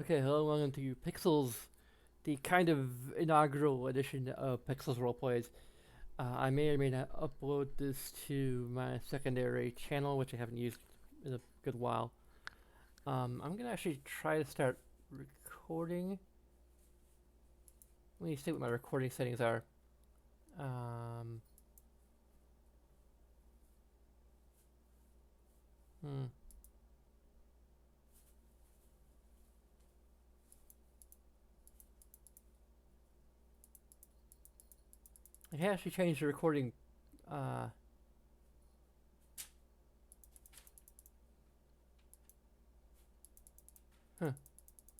Okay, hello, welcome to Pixels, the kind of inaugural edition of Pixels Roleplays. I may or may not upload this to my secondary channel, which I haven't used in a good while. I'm gonna actually try to start recording. Let me see what my recording settings are. Um, hmm. I can actually change the recording. Uh, huh.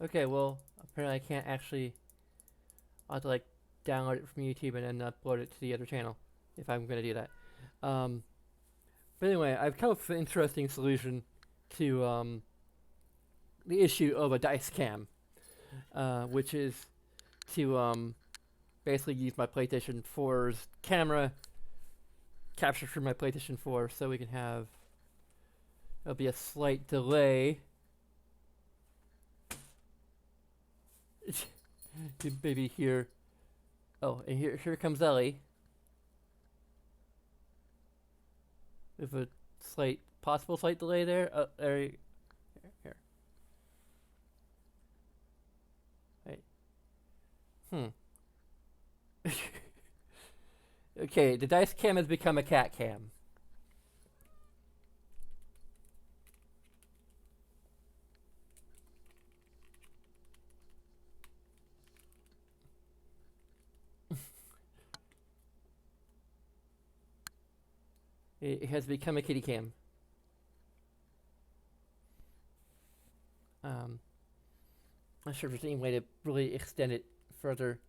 Okay, well, apparently I can't actually. I'll have to like download it from YouTube and then upload it to the other channel if I'm gonna do that. Um, But anyway, I've come up with an interesting solution to the issue of a dice cam, which is to basically use my PlayStation 4's camera captured from my PlayStation 4, so we can have there'll be a slight delay. You maybe hear. Oh, and here comes Ellie with a possible slight delay there. Here. Wait. Hmm. Okay, the dice cam has become a cat cam. It has become a kitty cam. Not sure if there's any way to really extend it further.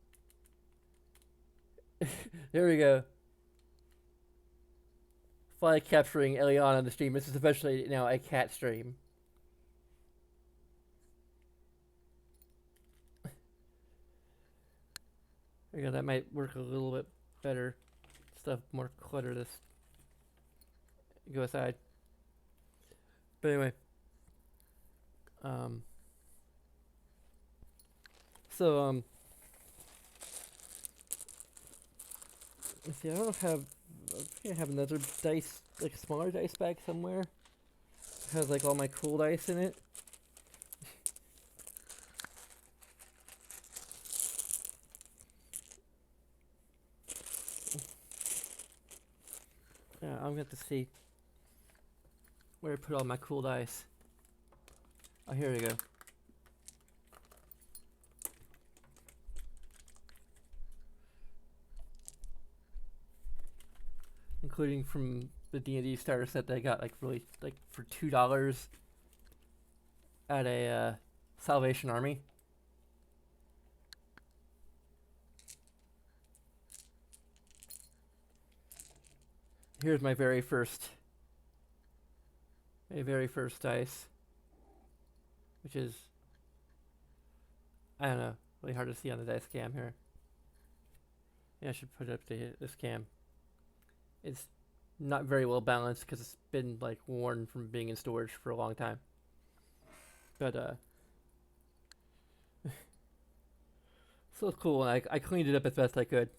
There we go. Finally capturing Eliana on the stream. This is eventually now a cat stream. There you go. That might work a little bit better. Stuff more clutter. This go aside. But anyway, um, so let's see. I don't have. I think I have another dice, like a smaller dice bag somewhere. It has like all my cool dice in it. Yeah, I'm gonna have to see where I put all my cool dice. Oh, here we go. Including from the D&D starter set that I got like really like for $2 at a Salvation Army. Here's my very first dice, which is, I don't know, really hard to see on the dice cam here. Yeah, I should put it up to this cam. It's not very well balanced because it's been like worn from being in storage for a long time. But still cool, and I cleaned it up as best I could.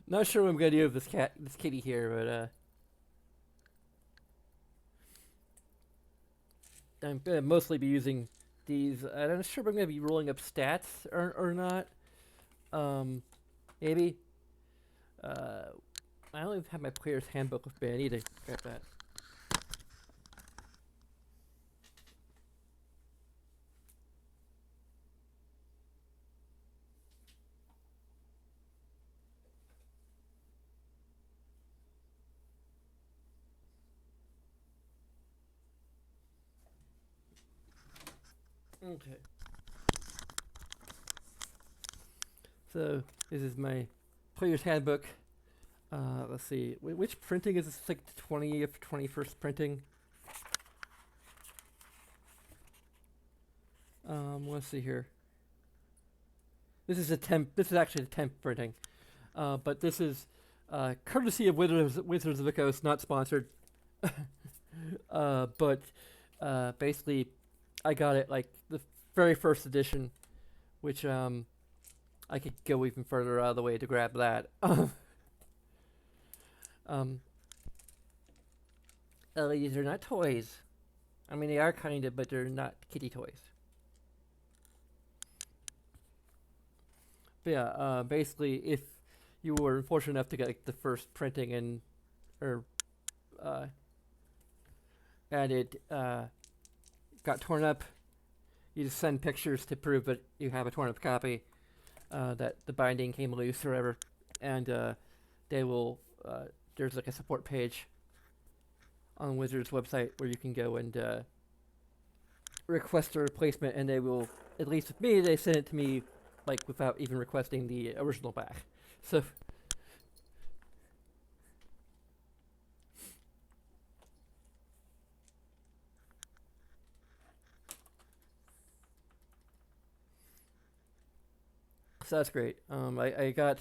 Not sure what I'm gonna do with this kitty here, but I'm gonna mostly be using these. I'm not sure if I'm gonna be rolling up stats or not. Maybe. I only have my player's handbook with me. I need to grab that. Okay. So this is my player's handbook. Let's see. Which printing is this? It's like 20th, 21st printing. Let's see here. This is actually the 10th printing. But this is courtesy of Wizards of the Coast, not sponsored. But basically, I got it like the very first edition, which I could go even further out of the way to grab that. These are not toys. I mean, they are kind of, but they're not kitty toys. But yeah, basically, if you were fortunate enough to get like, the first printing and or and it got torn up, you just send pictures to prove that you have a torn up copy, that the binding came loose or whatever, and they will. There's like a support page on Wizards website where you can go and request a replacement, and they will. At least with me, they send it to me like without even requesting the original back. So. So that's great. I got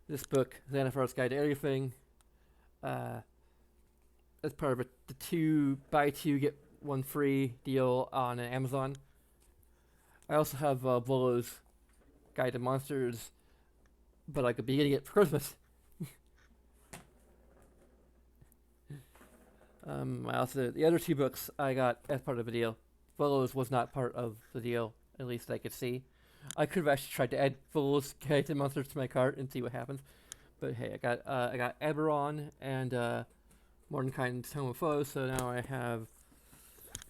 this book, Xanathar's Guide to Everything, as part of the 2-buy-2 get one free deal on Amazon. I also have Volo's Guide to Monsters, but I could be getting it for Christmas. I also the other 2 books I got as part of the deal. Volo's was not part of the deal, at least I could see. I could have actually tried to add Volo's Guide to Monsters to my cart and see what happens, but hey, I got Eberron and Mordenkind's Tome of Foes, so now I have,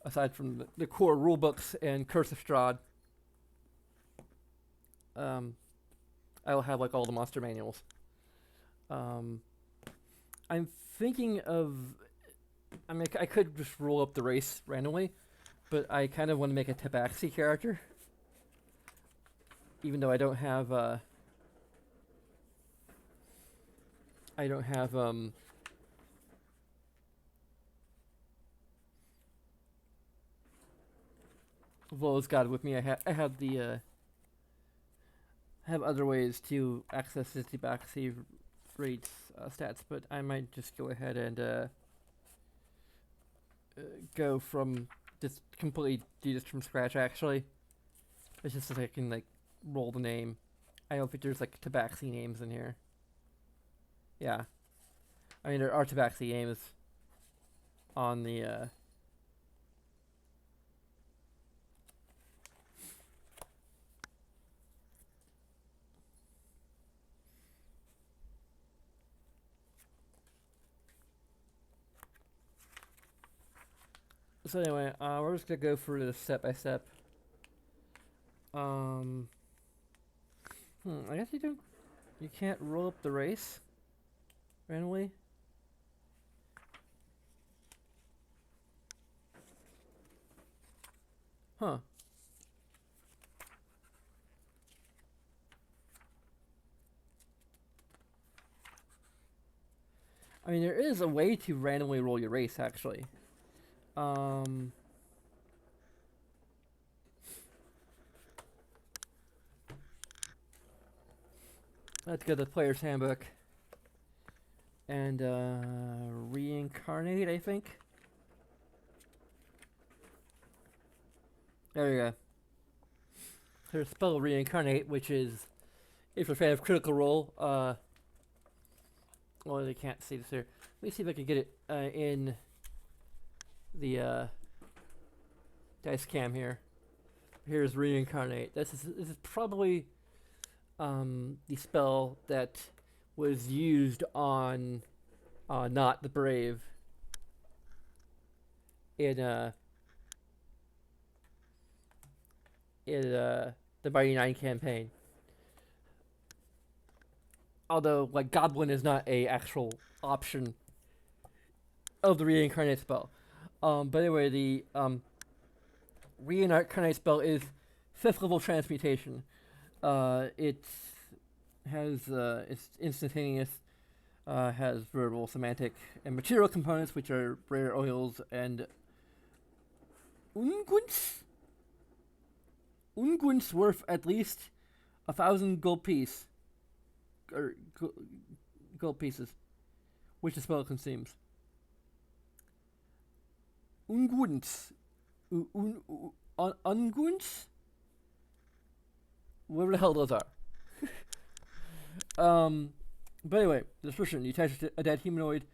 aside from the core rule books and Curse of Strahd, I will have like all the monster manuals. I'm thinking of, I mean, I could just roll up the race randomly, but I kind of want to make a Tabaxi character, even though I don't have Volo's God with me. I have the have other ways to access the Tabaxi rates stats, but I might just go ahead and go from just completely do this from scratch. Actually, it's just so I can like roll the name. I don't think there's like Tabaxi names in here. Yeah, I mean there are Tabaxi names on the. So anyway, we're just gonna go through this step by step. I guess you can't roll up the race randomly. Huh. I mean, there is a way to randomly roll your race, actually. Let's go to the player's handbook and reincarnate, I think. There we go. There's spell reincarnate, which is, if you're a fan of Critical Role, well, they can't see this here. Let me see if I can get it in the dice cam here. Here's reincarnate. This is probably the spell that was used on Not the Brave in the Mighty Nine campaign. Although, like, Goblin is not a actual option of the reincarnate spell. But anyway, the reincarnate spell is 5th level transmutation. It has it's instantaneous, has verbal, semantic, and material components, which are rare oils and unguents. Unguents worth at least 1,000 gold piece. gold pieces, which the spell consumes. Ungunts. Ungunts? Whatever the hell those are. But anyway, the description: you attach a dead humanoid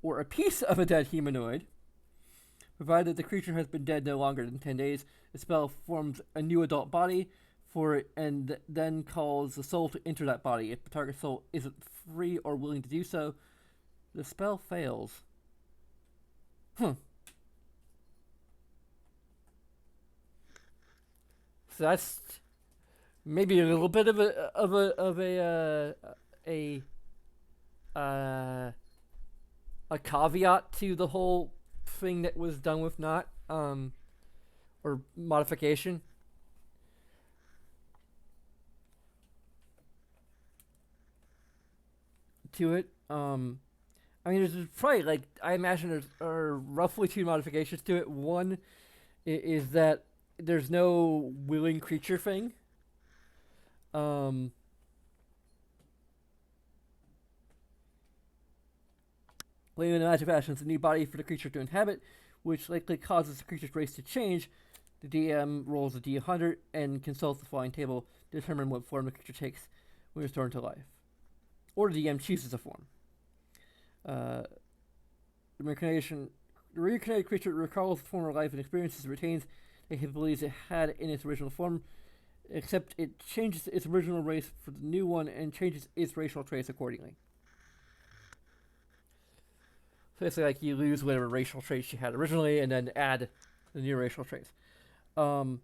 or a piece of a dead humanoid, provided the creature has been dead no longer than 10 days. The spell forms a new adult body for it and then calls the soul to enter that body. If the target soul isn't free or willing to do so, the spell fails. So that's maybe a little bit of a caveat to the whole thing that was done with not or modification. To it. I mean, there's probably, like, I imagine there's roughly 2 modifications to it. One is that there's no willing creature thing. When the magic fashions a new body for the creature to inhabit, which likely causes the creature's race to change, the DM rolls a D100 and consults the following table to determine what form the creature takes when restored to life. Or the DM chooses a form. The reincarnated creature recalls the former life and experiences and retains the capabilities it had in its original form, except it changes its original race for the new one and changes its racial traits accordingly. So it's like you lose whatever racial traits you had originally and then add the new racial traits. So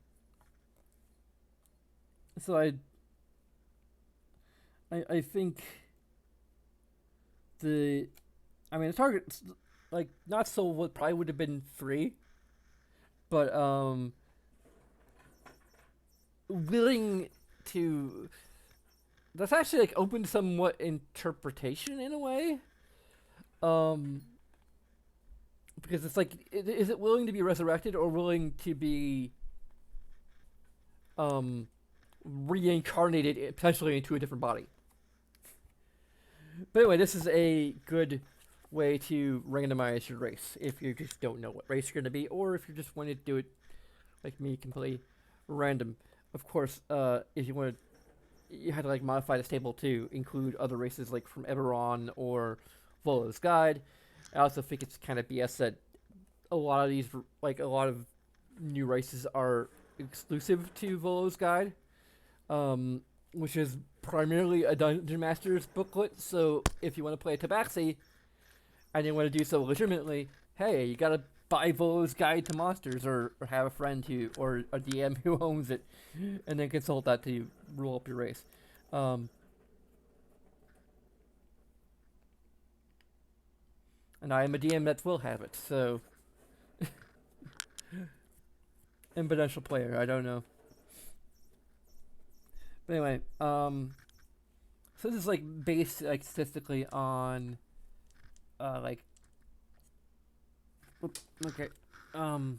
I think the target, like, not so what probably would have been free, but willing to, that's actually, like, open to somewhat interpretation in a way. Because it's like, is it willing to be resurrected or willing to be reincarnated potentially into a different body? But anyway, this is a good way to randomize your race if you just don't know what race you're going to be, or if you just want to do it like me, completely random. Of course, if you want to, you had to, like, modify this table to include other races, like from Eberron or Volo's Guide. I also think it's kind of BS that a lot of these, like, a lot of new races are exclusive to Volo's Guide, which is primarily a Dungeon Master's booklet. So if you want to play Tabaxi and you want to do so legitimately, hey, you gotta buy Volo's Guide to Monsters, or have a friend who, or a DM who owns it, and then consult that to roll up your race. And I am a DM that will have it, so and potential player, I don't know. But anyway, so this is, like, based, like, statistically on like, okay, so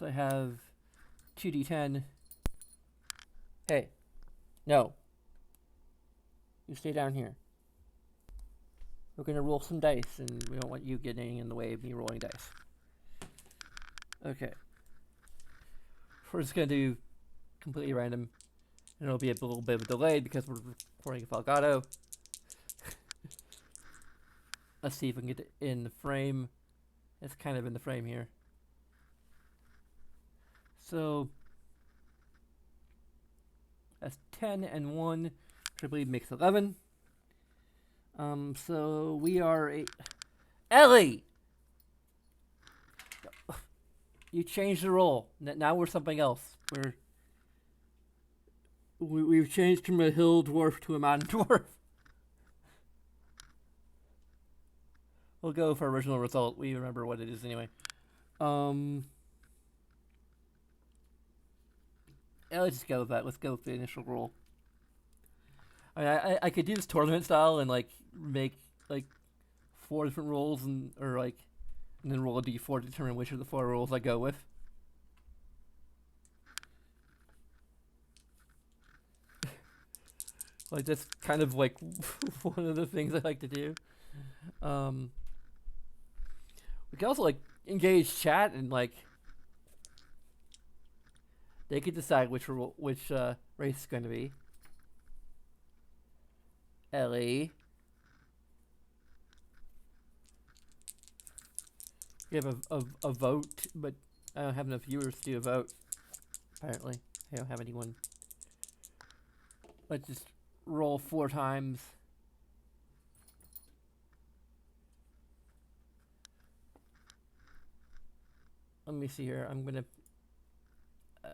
I have 2d10. Hey, no, you stay down here. We're gonna roll some dice, and we don't want you getting in the way of me rolling dice. Okay. We're just gonna do completely random, and it'll be a little bit of a delay because we're recording Elgato. Let's see if we can get it in the frame. It's kind of in the frame here. So that's 10 and 1, which I believe makes 11. So we are a... Ellie! You changed the role. Now we're something else. We've changed from a hill dwarf to a mountain dwarf. We'll go for original result. We remember what it is anyway. Yeah, let's just go with that. Let's go with the initial roll. I could do this tournament style and, like, make, like, 4 different rolls and then roll a d4 to determine which of the 4 rolls I go with. Like that's kind of like one of the things I like to do. Um, we can also like engage chat and like they could decide which race is going to be. Ellie. We have a vote, but I don't have enough viewers to do a vote. Apparently, I don't have anyone. Let's just roll 4 times. Let me see here. I'm gonna. Uh,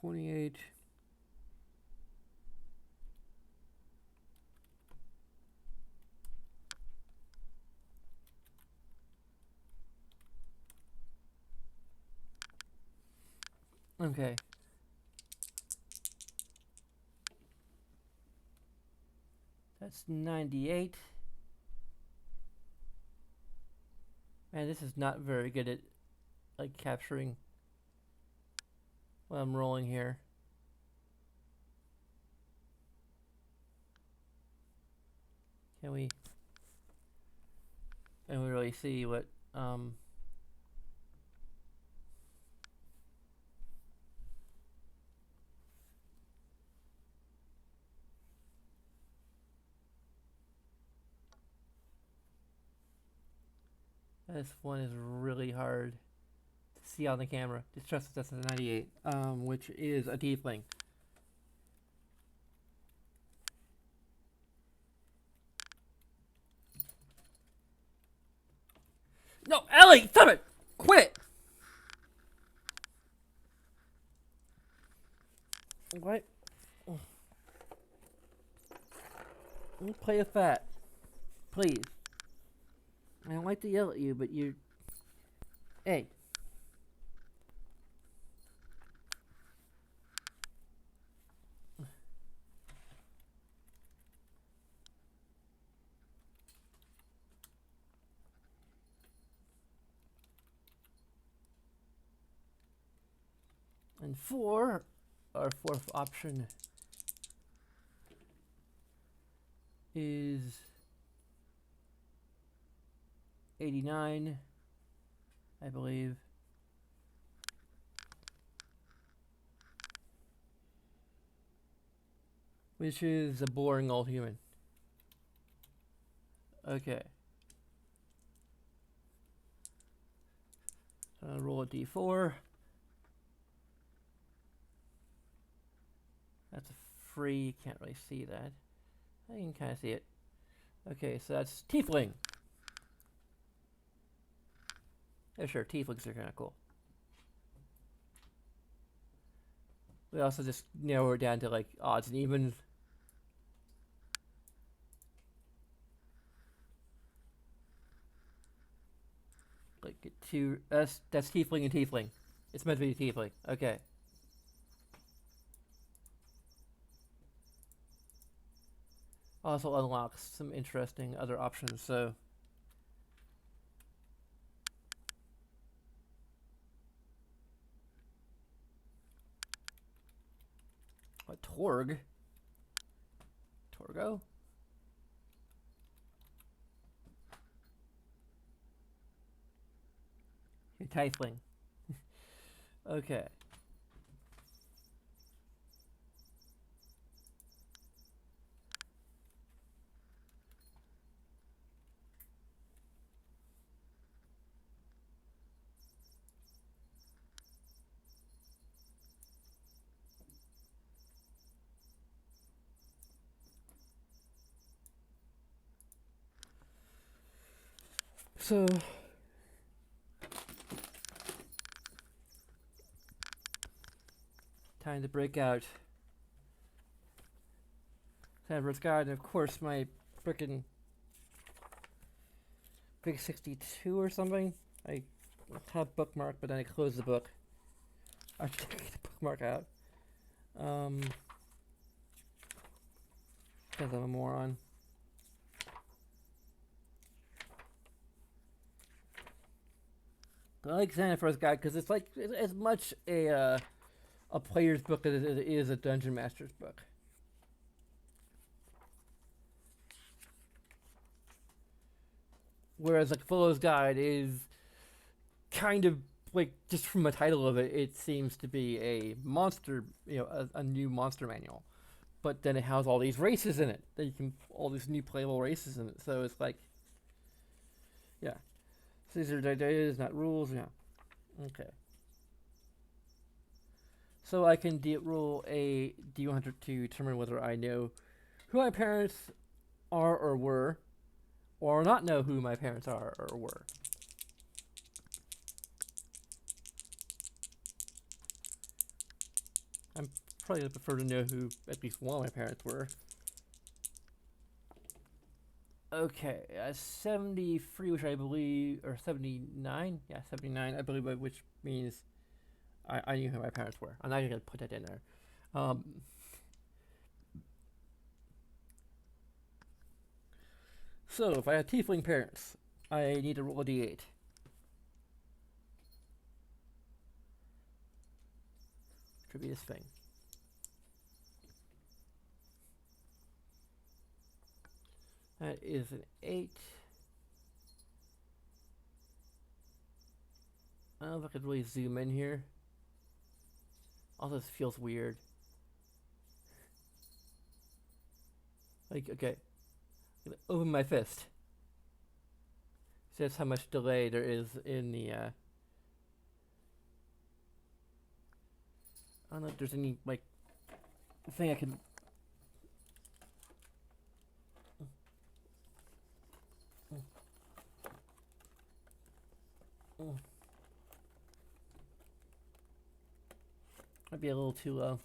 $28. Okay. That's 98. Man, this is not very good at like capturing what I'm rolling here. Can we really see what this one is really hard to see on the camera. Just trust that's a 98, which is a tiefling. No, Ellie, stop it! Quit it! What? Let me play with that. Please. I don't like to yell at you, but you... Hey. And 4, our 4th option is 89, I believe. Which is a boring old human. Okay. I'll roll a d4. That's a free, you can't really see that. I can kind of see it. Okay, so that's tiefling. Yeah, sure, tieflings are kind of cool. We also just narrow it down to like odds and evens. Like get 2, that's tiefling and tiefling. It's meant to be tiefling. Okay. Also unlocks some interesting other options, so a Torg? Torgo? You're tiefling. Okay. So time to break out Xanathar Guide, and of course my frickin' Big 62 or something. I have bookmark, but then I close the book. I take the bookmark out. Because I'm a moron. I like Xanathar's Guide because it's like as much a player's book as it is a dungeon master's book. Whereas like Follow's Guide is kind of like, just from the title of it, it seems to be a monster, a new monster manual. But then it has all these races in it. That you can, all these new playable races in it. So it's like, yeah. So these are ideas, not rules. Yeah. Okay. So I can roll a D100 to determine whether I know who my parents are or were, or not know who my parents are or were. I'm probably going to prefer to know who at least one of my parents were. Okay, 73, which I believe, or 79? Yeah, 79, I believe, which means I knew who my parents were. I'm not even going to put that in there. So, if I have tiefling parents, I need to roll a d8. Could be this thing. That is an 8. I don't know if I could really zoom in here. All this feels weird. Like, okay. I'm gonna open my fist. See, that's how much delay there is in the, I don't know if there's any, like, thing I can... Might be a little too low.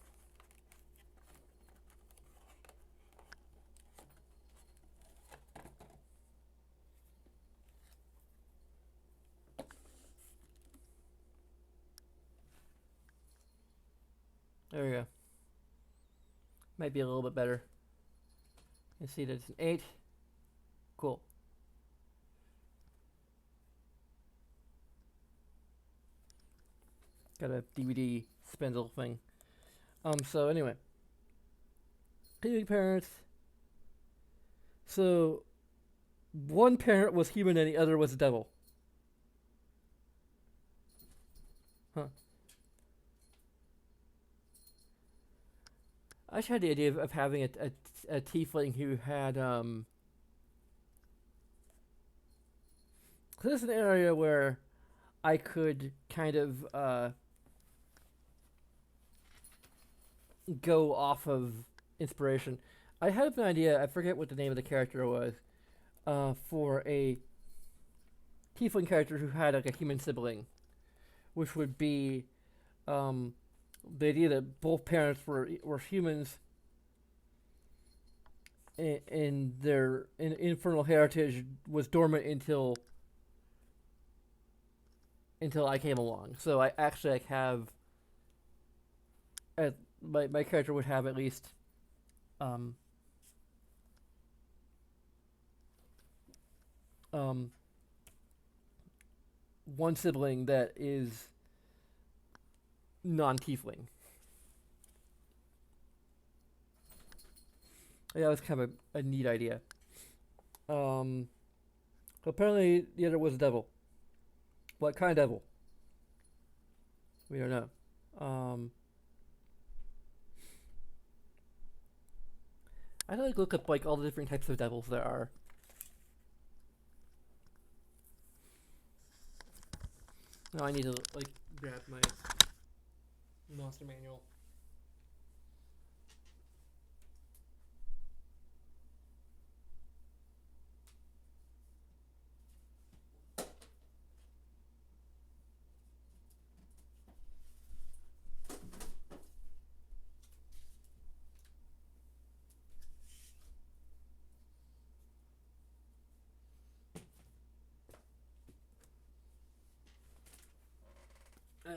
There we go. Might be a little bit better. You see that it's an 8. Cool. Got a DVD spindle thing. So anyway. Tiefling parents. So, one parent was human and the other was a devil. Huh. I just had the idea of having a tiefling who had, this is an area where I could kind of, go off of inspiration. I had an idea, I forget what the name of the character was, for a tiefling character who had like a human sibling, which would be, the idea that both parents were humans, and their infernal heritage was dormant until I came along. So I actually have, my character would have at least, one sibling that is non-tiefling. Yeah, that's kind of a neat idea. Apparently the other was a devil. What kind of devil? We don't know. I like look up like all the different types of devils there are. Now I need to like grab my monster manual.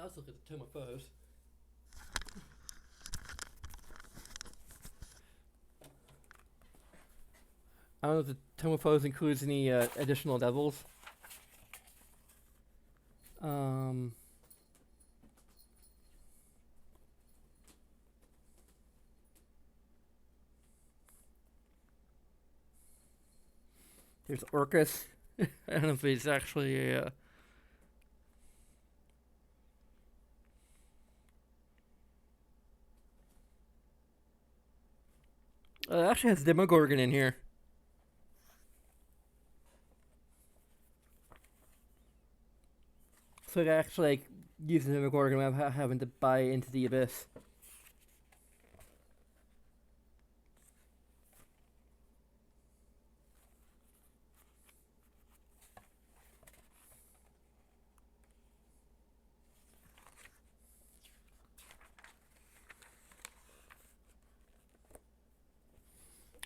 let's look at the Tome of Foes. I don't know if the Tome of Foes includes any additional devils. There's Orcus. I don't know if he's actually a. It actually has Demogorgon in here. So I actually like using Demogorgon without having to buy into the Abyss.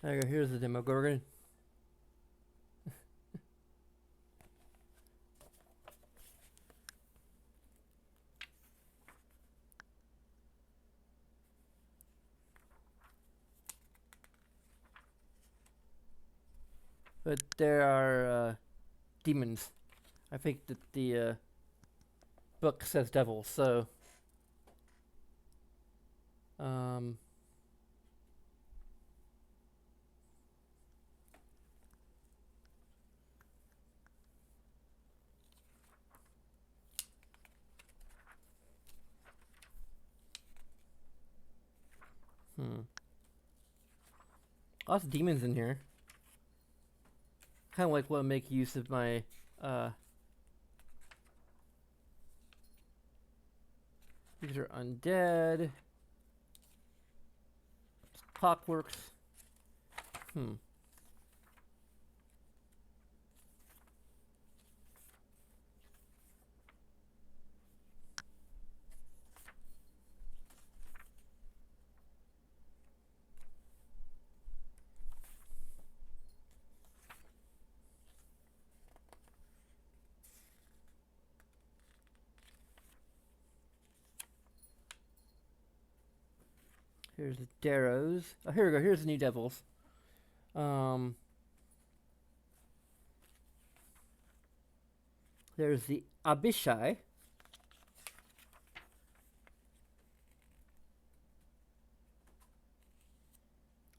There you go, here's the Demogorgon. But there are demons. I think that the book says devils, so lots of demons in here. Kind of like want to make use of my these are undead. Clockworks. Here's the Darrows. Oh, here we go. Here's the new devils. There's the Abishai.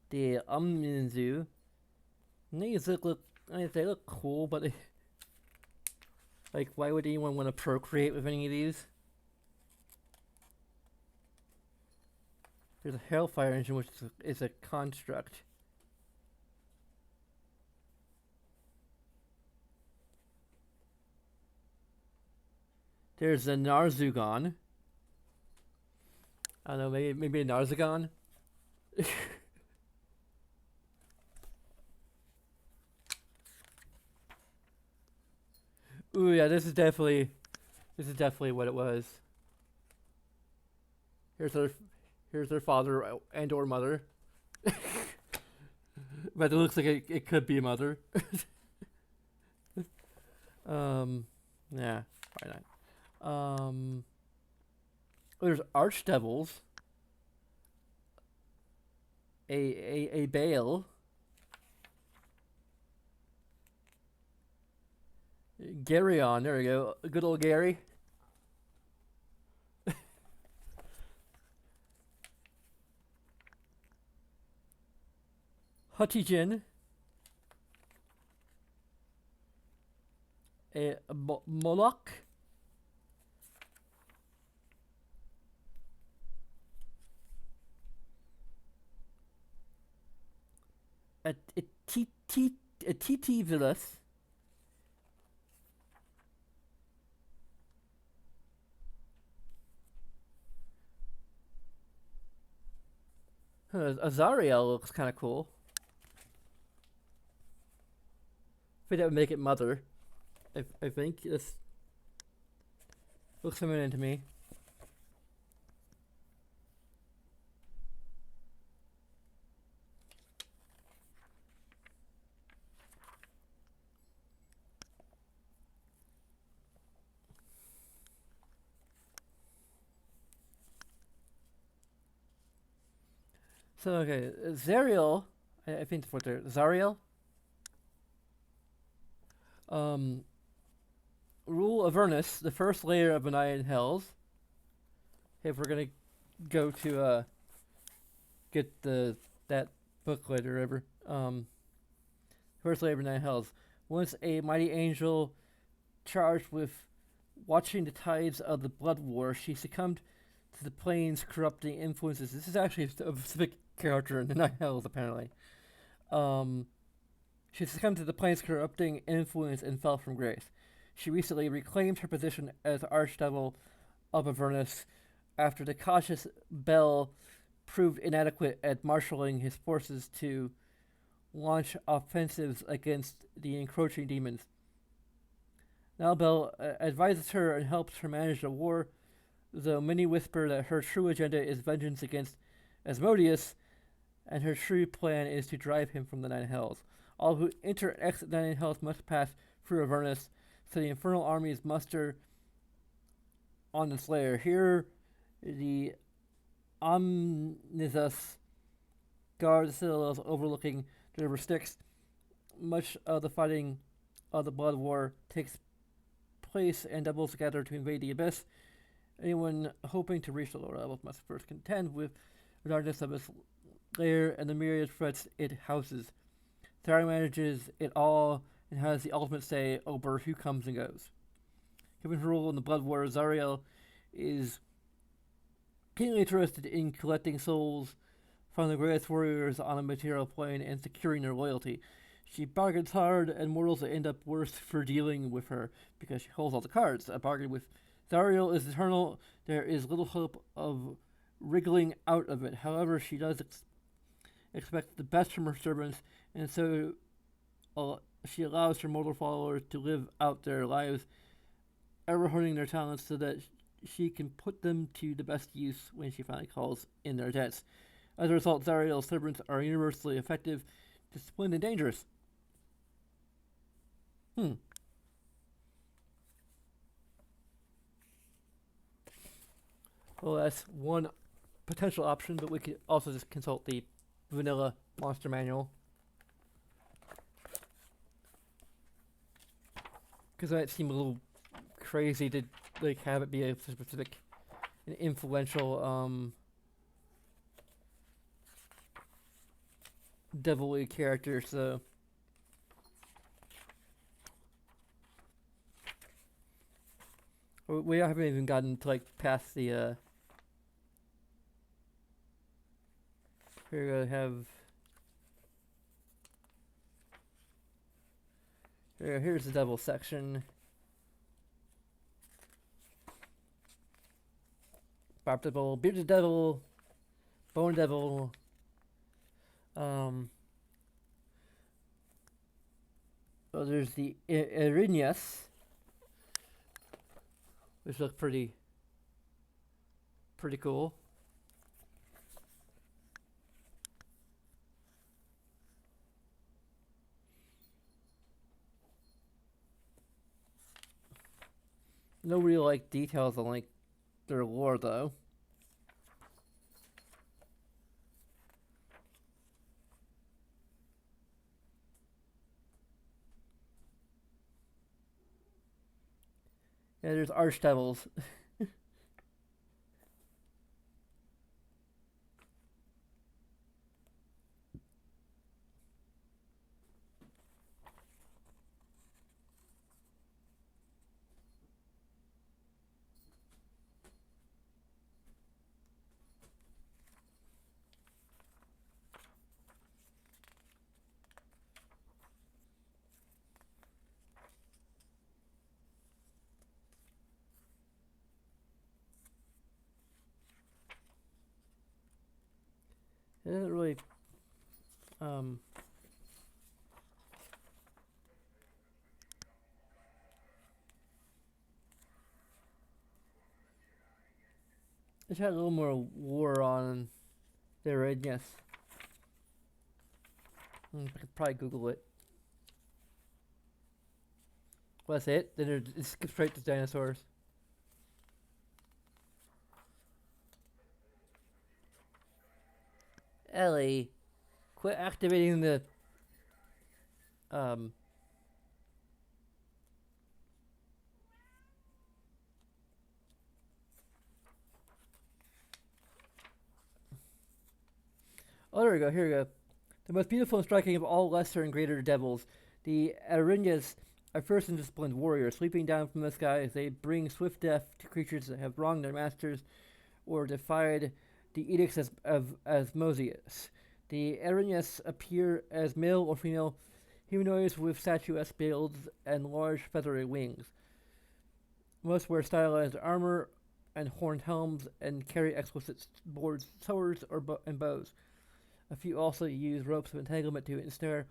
The Umminzu. These look I mean, they look cool, but they, like, why would anyone want to procreate with any of these? There's a Hellfire engine, which is a construct. There's a Narzugon. I don't know, maybe a Narzagon? Ooh, yeah, this is definitely what it was. Here's their father and or mother. But it looks like it could be a mother. Yeah, why not? There's Archdevils. A Bale. Garyon, there we go. Good old Gary. Hutijin. A Moloch. A TT Villas. Azariel looks kind of cool. I think that would make it mother. I think this looks feminine to me. So okay, Zariel, I think that's what they're Zariel. Um, Rule Avernus, the first layer of the Nine Hells. If we're gonna go to get that booklet or whatever. First layer of the Nine Hells. Once a mighty angel charged with watching the tides of the blood war, she succumbed to the plane's corrupting influences. This is actually a specific character in the Nine Hells, apparently. She succumbed to the plane's corrupting influence and fell from grace. She recently reclaimed her position as Archdevil of Avernus after the cautious Bel proved inadequate at marshaling his forces to launch offensives against the encroaching demons. Now Bel advises her and helps her manage the war, though many whisper that her true agenda is vengeance against Asmodeus, and her true plan is to drive him from the Nine Hells. All who enter and exit the Nine Hells must pass through Avernus, so the infernal armies muster on its lair. Here, the Omnisus guard the citadels overlooking the river Styx. Much of the fighting of the Blood War takes place, and devils gather to invade the abyss. Anyone hoping to reach the lower levels must first contend with the darkness of its lair and the myriad threats it houses. Thari manages it all and has the ultimate say over who comes and goes. Given her role in the Blood War, Zariel is keenly interested in collecting souls from the greatest warriors on a material plane and securing their loyalty. She bargains hard, and mortals end up worse for dealing with her because she holds all the cards. A bargain with Zariel is eternal. There is little hope of wriggling out of it. However, she does expect the best from her servants, and so she allows her mortal followers to live out their lives, ever honing their talents so that she can put them to the best use when she finally calls in their debts. As a result, Zariel's servants are universally effective, disciplined, and dangerous. Well, that's one potential option, but we could also just consult the vanilla monster manual. Because it might seem a little crazy to have it be a specific and influential devilly character, so we haven't even gotten to past the here we go, here's the devil section. Barb devil, bearded devil, bone devil, there's the Erinyes, which look pretty cool. No real details on their lore though. Yeah, there's archdevils. It doesn't really it had a little more war on their Yes. I could probably Google it. Well, that's it. Then it skips straight to dinosaurs. Ellie, quit activating the um. Oh, there we go. Here we go. The most beautiful and striking of all lesser and greater devils, the Arinyas are first and disciplined warriors, sweeping down from the sky as they bring swift death to creatures that have wronged their masters or defied the edicts of Asmodeus. The Arinyas appear as male or female humanoids with statuesque builds and large feathery wings. Most wear stylized armor and horned helms and carry exquisite swords and bows. A few also use ropes of entanglement to ensnare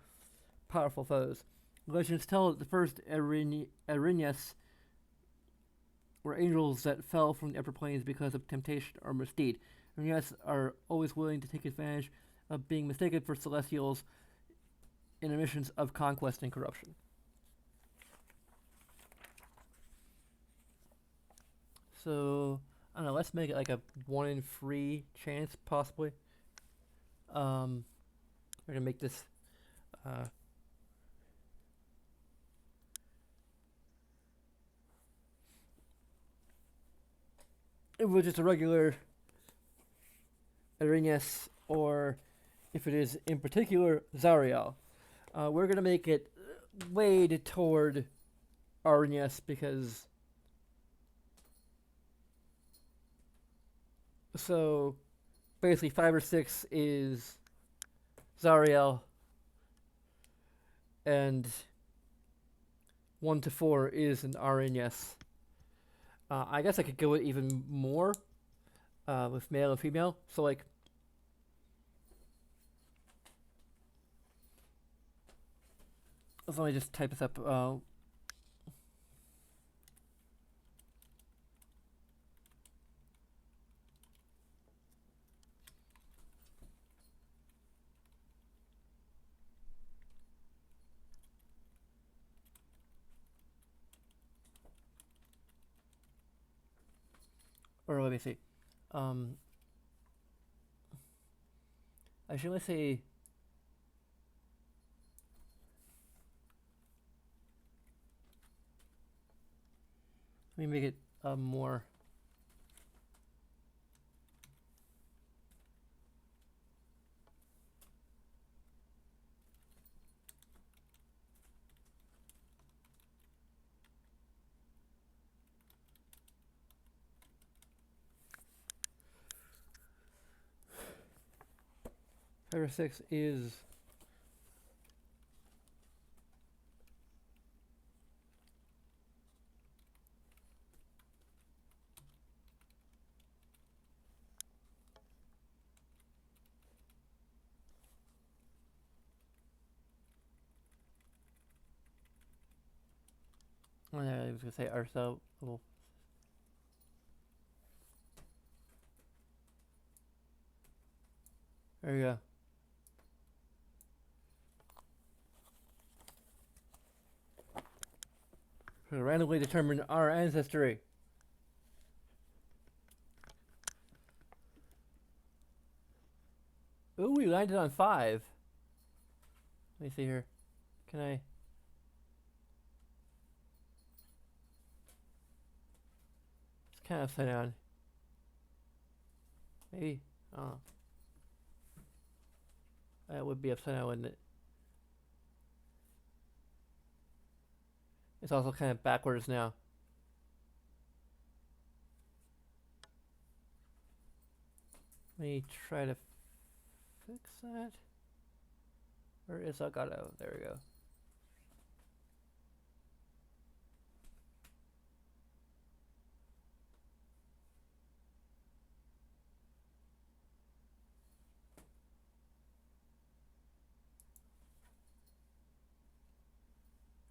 powerful foes. Legends tell that the first Erinyes were angels that fell from the upper planes because of temptation or misdeed. Erinyes are always willing to take advantage of being mistaken for celestials in their missions of conquest and corruption. So, I don't know, let's make it like a 1 in 3 chance, possibly. We're gonna make this it was just a regular Erinyes, or if it is in particular Zariel. We're gonna make it weighed toward Arinyes because so basically 5 or 6 is Zariel and 1 to 4 is an Arinyes. I guess I could go with even more with male and female. So like let me just type this up. Or let me see. Actually, let's say. Let me make it more. Five or 6 is I was gonna say ourselves. Well, there you go. To randomly determine our ancestry. Ooh, we landed on 5. Let me see here. Can I? It's kind of upside down. Maybe. Oh. That would be upside down, wouldn't it? It's also kind of backwards now. Let me try to fix that. Where is Elgato? There we go.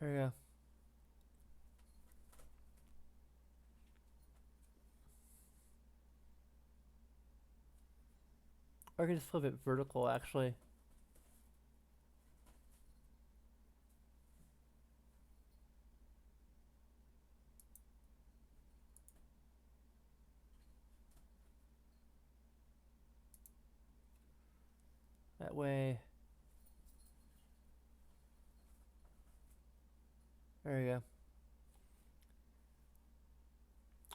There we go. Or I can just flip it vertical, actually. That way. There we go.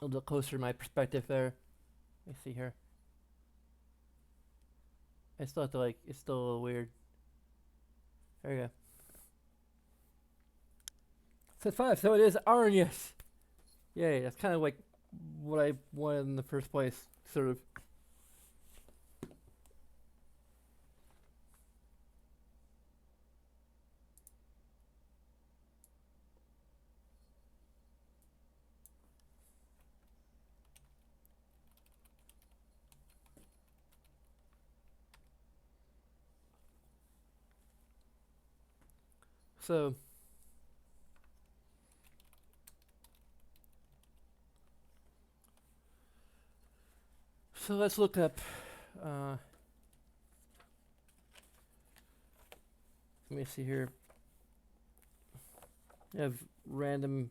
A little closer to my perspective there. Let me see here. I still have to like, it's still a little weird. There we go. Set 5, so it is Arnius! Yay, that's kind of like what I wanted in the first place, sort of. So let's look up. Let me see here. We have random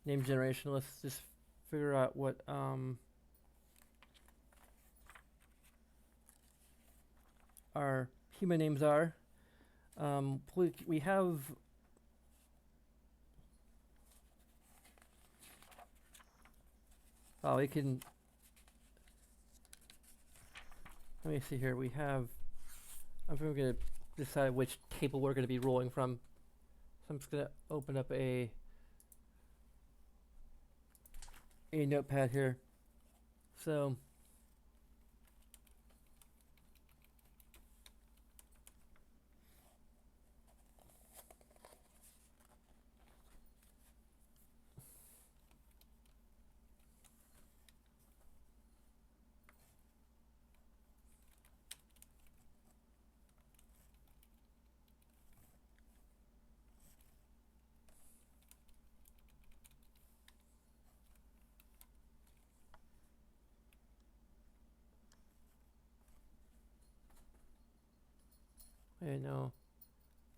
name generation. Let's just figure out what our human names are. We have. Oh, we can. Let me see here. We have. I'm going to decide which table we're going to be rolling from. So I'm just going to open up a notepad here. So. I know.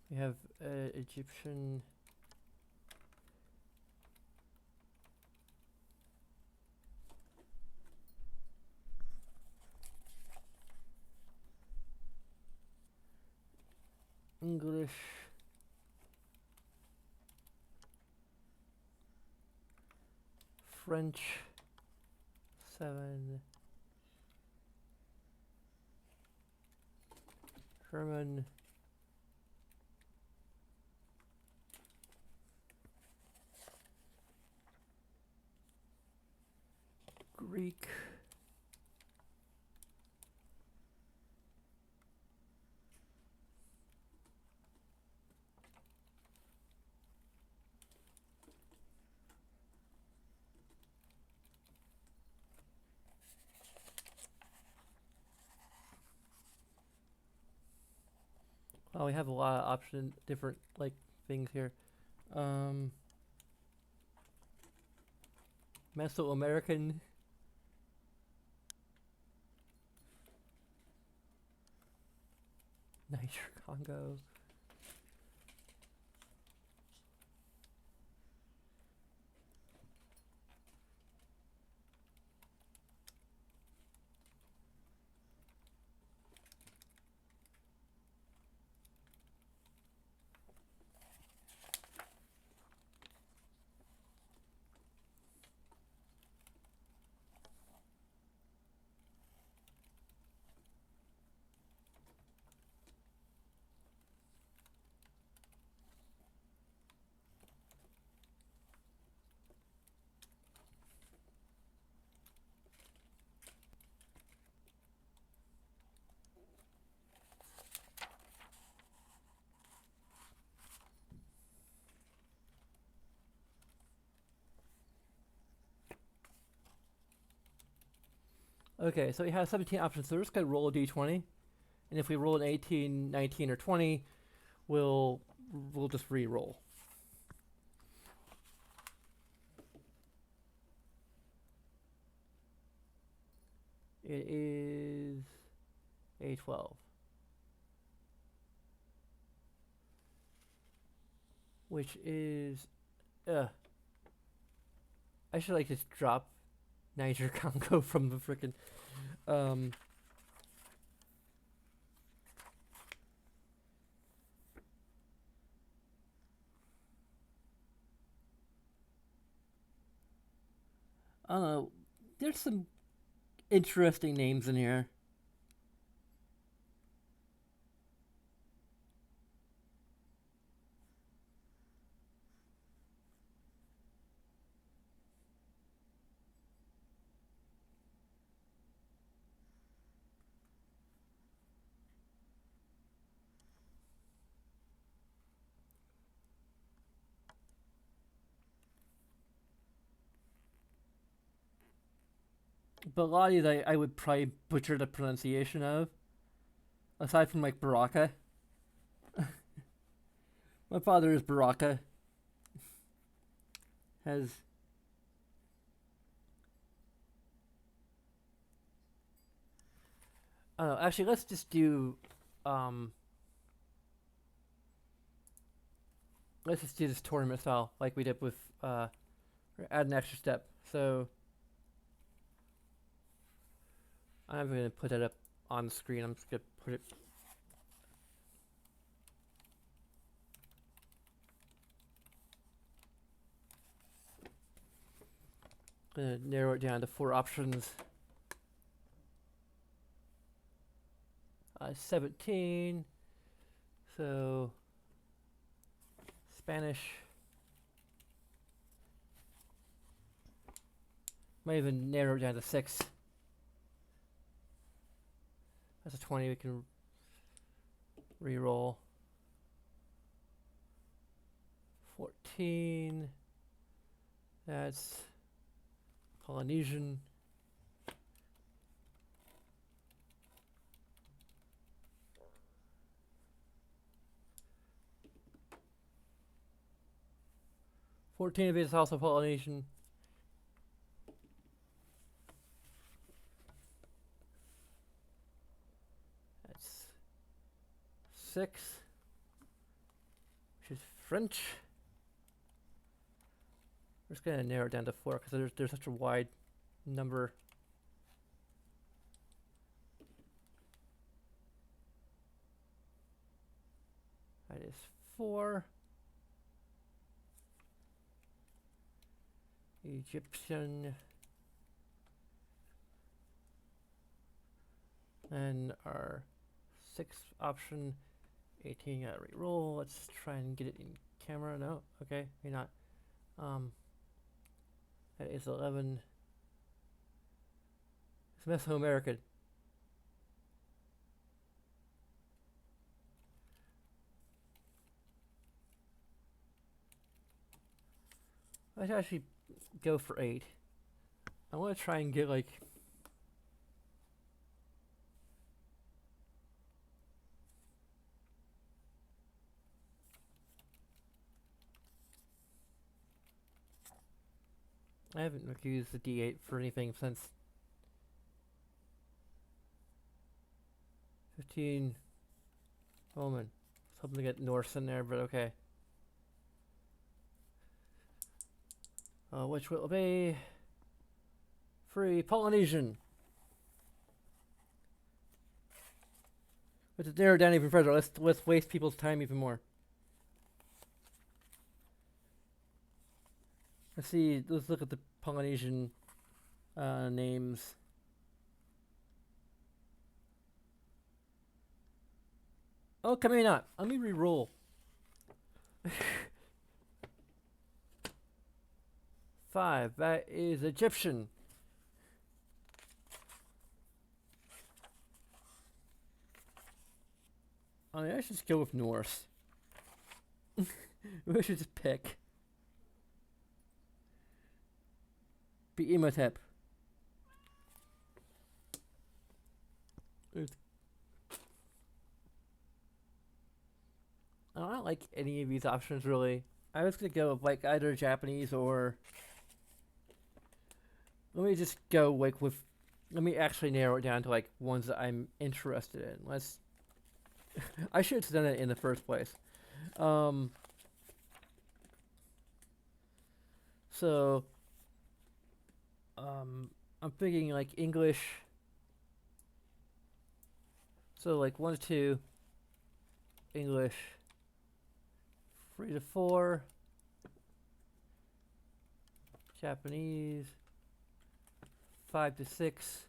We have Egyptian. English. French. 7. German. Greek. Oh, we have a lot of different like things here. Mesoamerican. Niger Congo. Okay, so we have 17 options. So we're just gonna roll a d20, and if we roll an 18, 19, or 20, we'll just re-roll. It is a 12, which is I should like just drop Niger Congo from the frickin' I don't know. There's some interesting names in here. But a lot of these I would probably butcher the pronunciation of. Aside from like Baraka. My father is Baraka. Has actually let's just do let's just do this tournament style like we did with add an extra step. So I'm gonna put that up on the screen. I'm just gonna put it. Gonna narrow it down to 4 options. 17. So Spanish. Might even narrow it down to 6. That's a 20. We can re-roll. 14. That's Polynesian. $14 of it is also Polynesian. That's 6, which is French. We're just gonna narrow it down to 4 because there's such a wide number. That is 4. Egyptian. And our 6th option, 18, gotta re-roll. Let's try and get it in camera. No, okay, maybe not. That is 11. It's Mesoamerican. Let's actually go for 8. I want to try and get like I haven't used the D8 for anything since 15 Roman. I was hoping to get Norse in there, but okay. Which will be free Polynesian. Let's narrow down even further. Let's waste people's time even more. Let's see. Let's look at the Polynesian names. Oh, come here not. Let me re-roll. 5. That is Egyptian. I mean, I should just go with Norse. We should just pick. Be Imhotep. I don't like any of these options really. I was gonna go with like either Japanese or. Let me just go like with. Let me actually narrow it down to like ones that I'm interested in. Let's. I should have done it in the first place. So. I'm thinking like English. So like 1 to 2. English. 3 to 4. Japanese. 5 to 6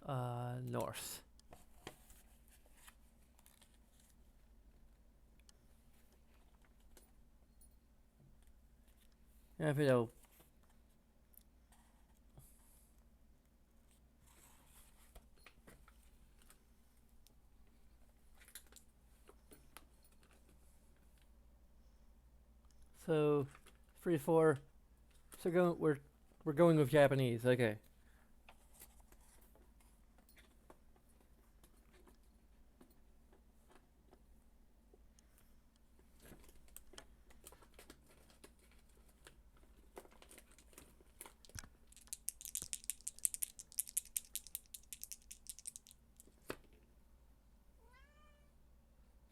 north. And if it'll so 3 to 4. So we're going with Japanese. Okay.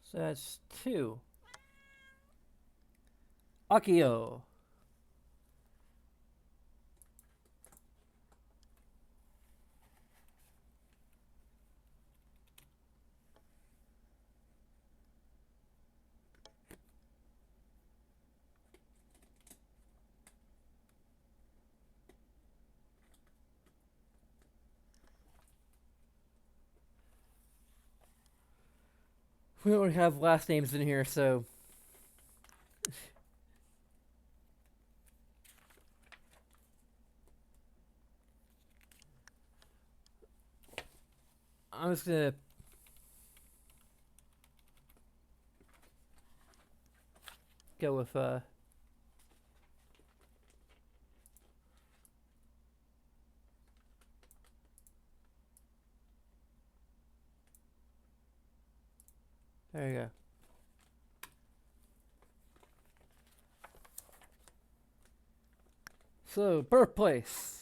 So that's 2. Akio. We don't have last names in here, so I'm just gonna go with there you go. So birthplace.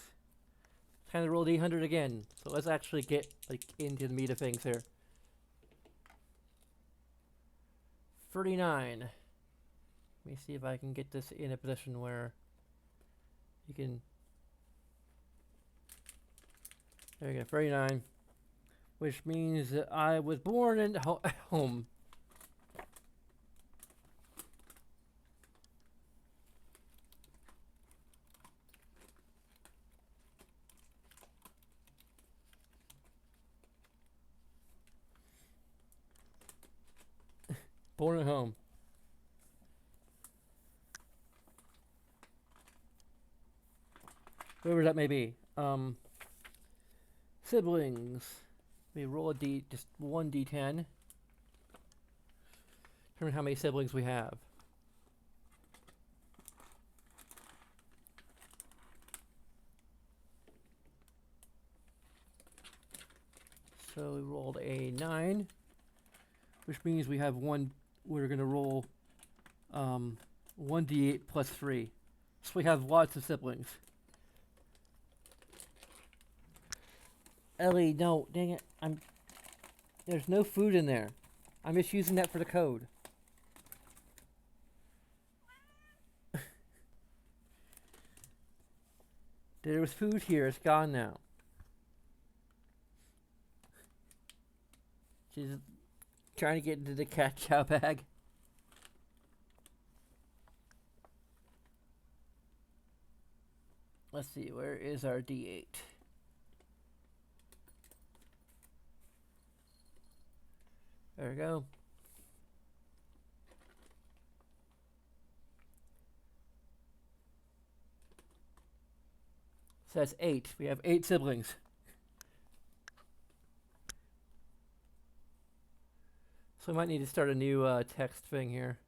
Kind of rolled 800 again. So let's actually get like into the meat of things here. 39. Let me see if I can get this in a position where you can. There you go, 39. Which means that I was born in home. Born at home. Whoever that may be. Siblings. We roll a D, just one D10. Determine how many siblings we have. So we rolled a 9, which means we have one. We're gonna roll 1d8 plus 3. So we have lots of siblings. Ellie, no, dang it! There's no food in there. I'm just using that for the code. There was food here. It's gone now. She's trying to get into the cat chow bag. Let's see, where is our D8? There we go. So that's 8. We have 8 siblings. So we might need to start a new text thing here.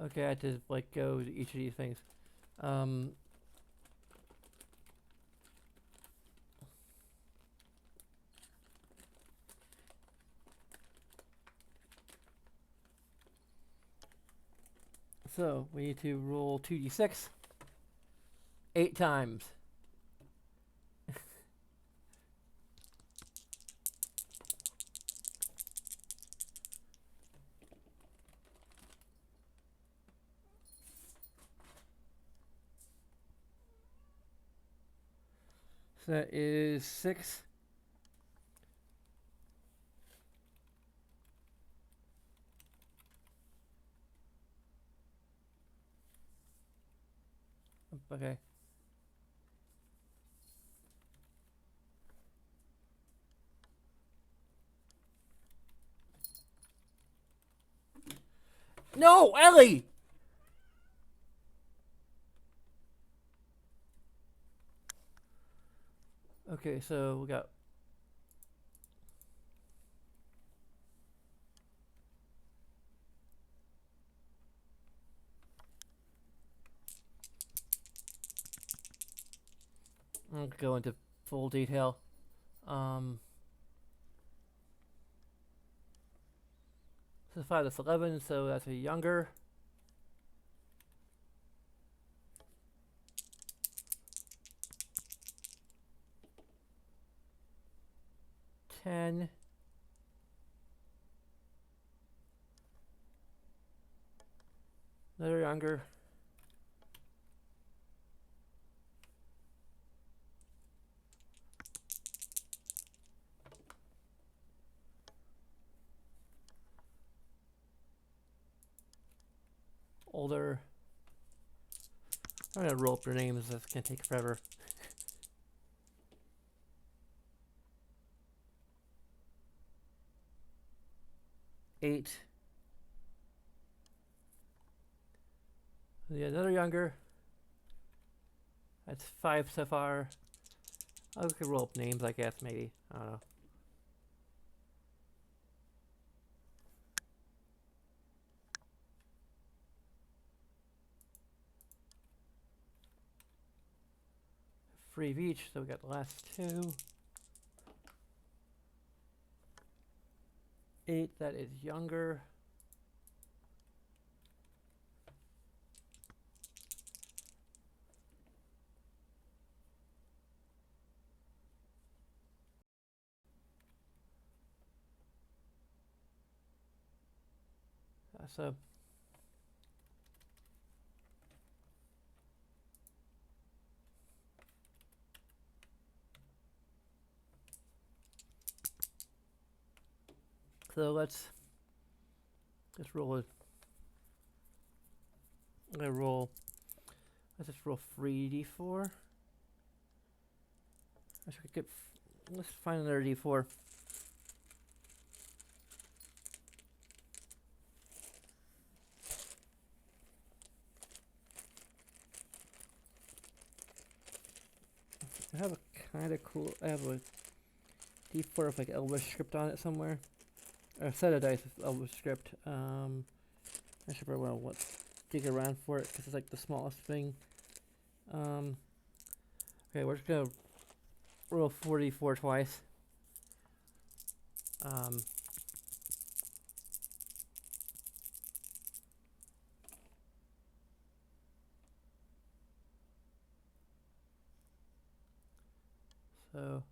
Okay, I have to like go to each of these things. So we need to roll 2d6 8 times. So that is 6. Okay. No, Ellie! Okay, so we got... I'll go into full detail. So 5, that's 11, so that's a younger. Ten. Another younger. Older. I'm gonna roll up their names, that's gonna take forever. 8. Yeah, another younger. That's 5 so far. I could roll up names, I guess, maybe. I don't know. Three of each, so we got the last 2. 8, that is younger. So let's roll it. I'm gonna roll. Let's just roll 3d4. I should get. Let's find another d4. I have a kind of cool. I have a d4 with like Elvish script on it somewhere. Or a set of dice with Elvish script. I should probably want to dig around for it because it's like the smallest thing. Okay, we're just gonna roll 44 twice. So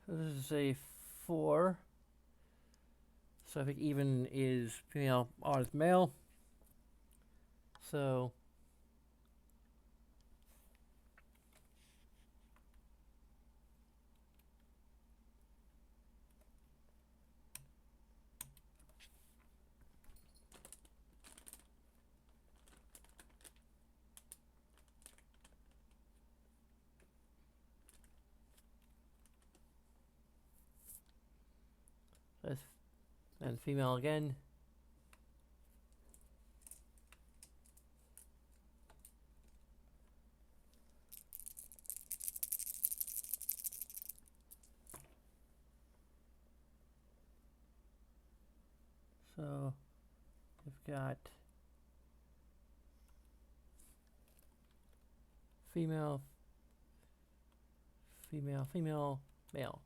this is a 4. So I think even is female, odd is male. So that's and female again. So we've got female, female, female, male.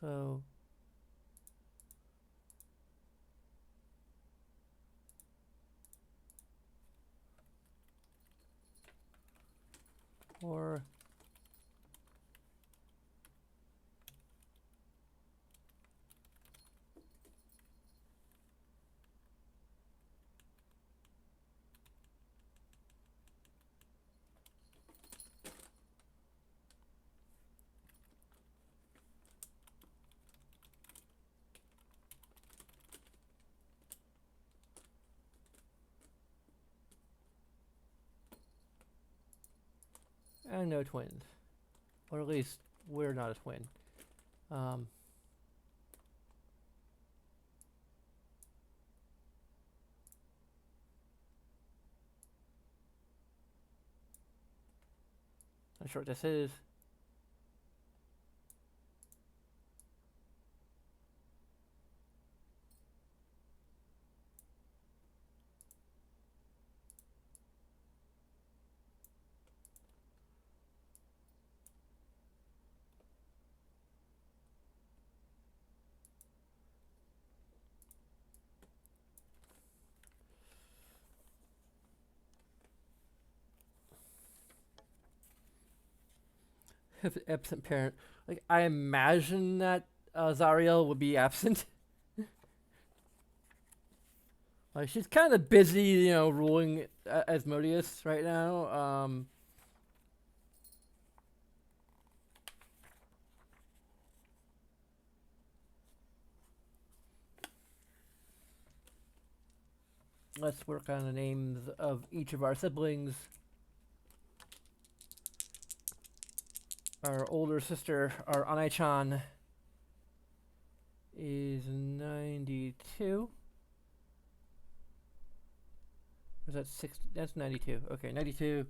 So or and no twins. Or at least we're not a twin. Not sure what this is. Absent parent. Like, I imagine that Zariel would be absent. Like, she's kind of busy, you know, ruling Asmodeus right now. Let's work on the names of each of our siblings. Our older sister, our Anai-chan, is 92. Or is that 60? That's 92. Okay, 92.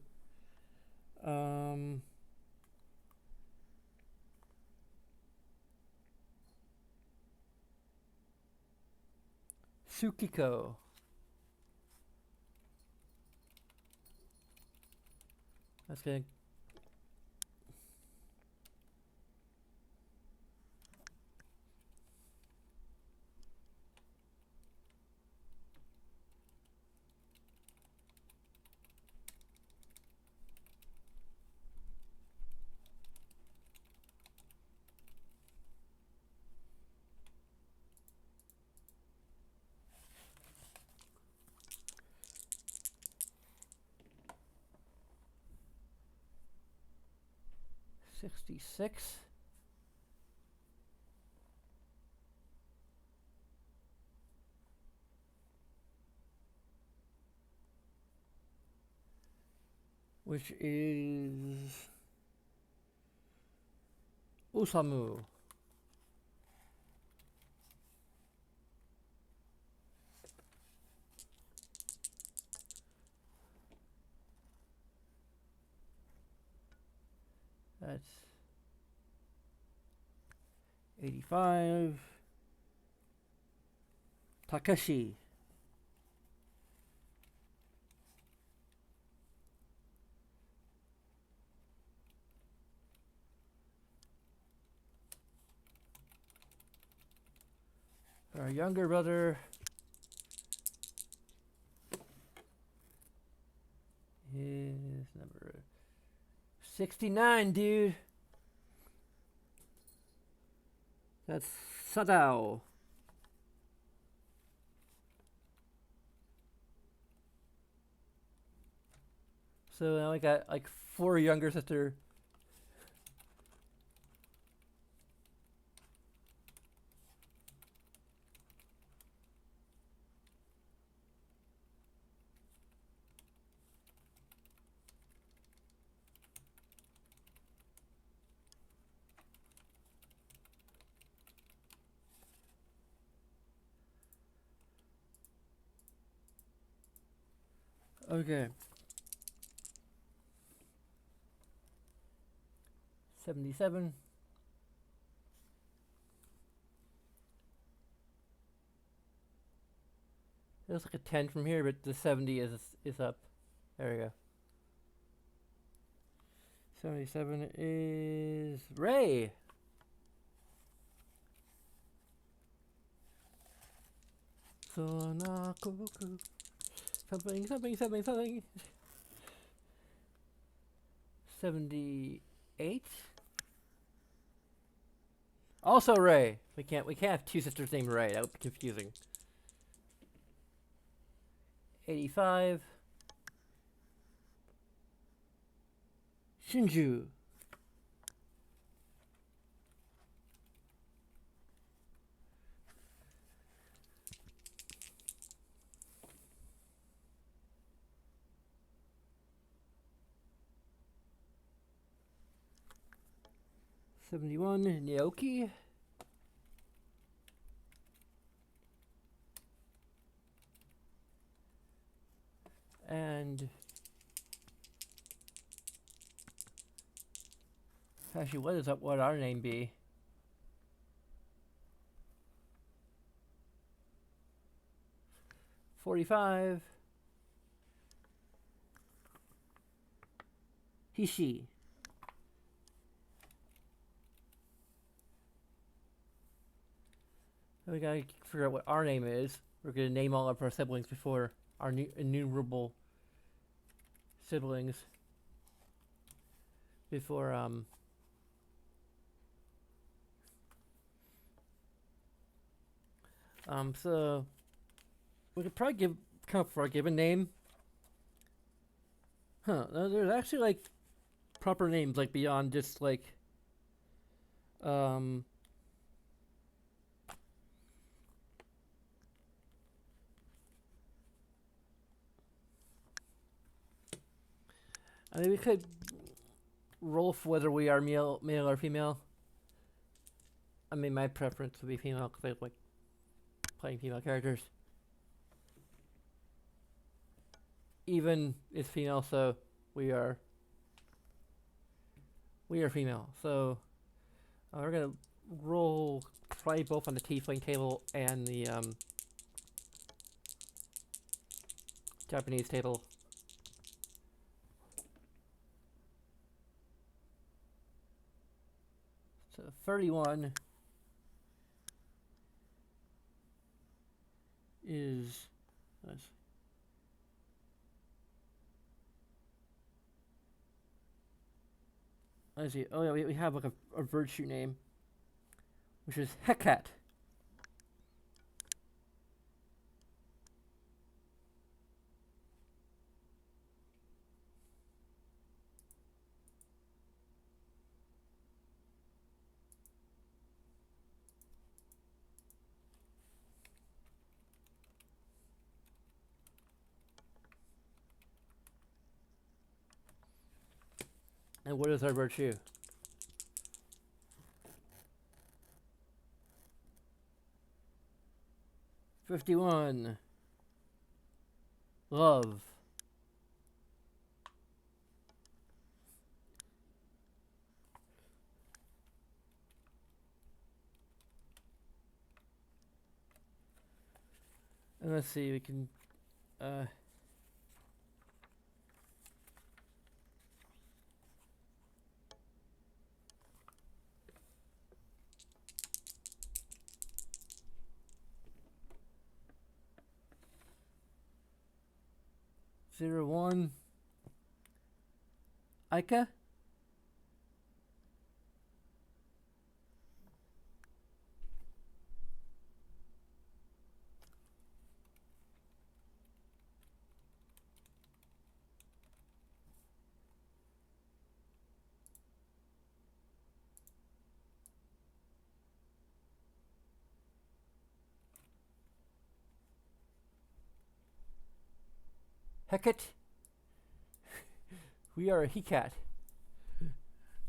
Tsukiko. That's gonna. $66. Which is Usamu. That's 85. Takeshi. Our younger brother is number 69, dude. That's Sadao. So now I got like 4 younger sister. Okay. 77. It looks like a 10 from here, but the 70 is up. There we go. 77 is Ray. Sonakoku. Something. 78. Also Ray. We can't have 2 sisters named Ray. That would be confusing. 85. Shinju. 71, Naoki. And actually, what is up? What our name be? $45. He. We gotta figure out what our name is. We're gonna name all of our siblings before our innumerable siblings. Before so we could probably come up for a given name. Huh? There's actually like proper names like beyond just like I mean, we could roll for whether we are male or female. I mean, my preference would be female because I like playing female characters. Even is female, so we are female. So we're gonna roll probably both on the tiefling table and the Japanese table. So 31 is let's see. Oh yeah, we have like a virtue name, which is Hecate. And what is our virtue? $51. Love. And let's see, we can 01. Aika? Hecate? We are a he-cat.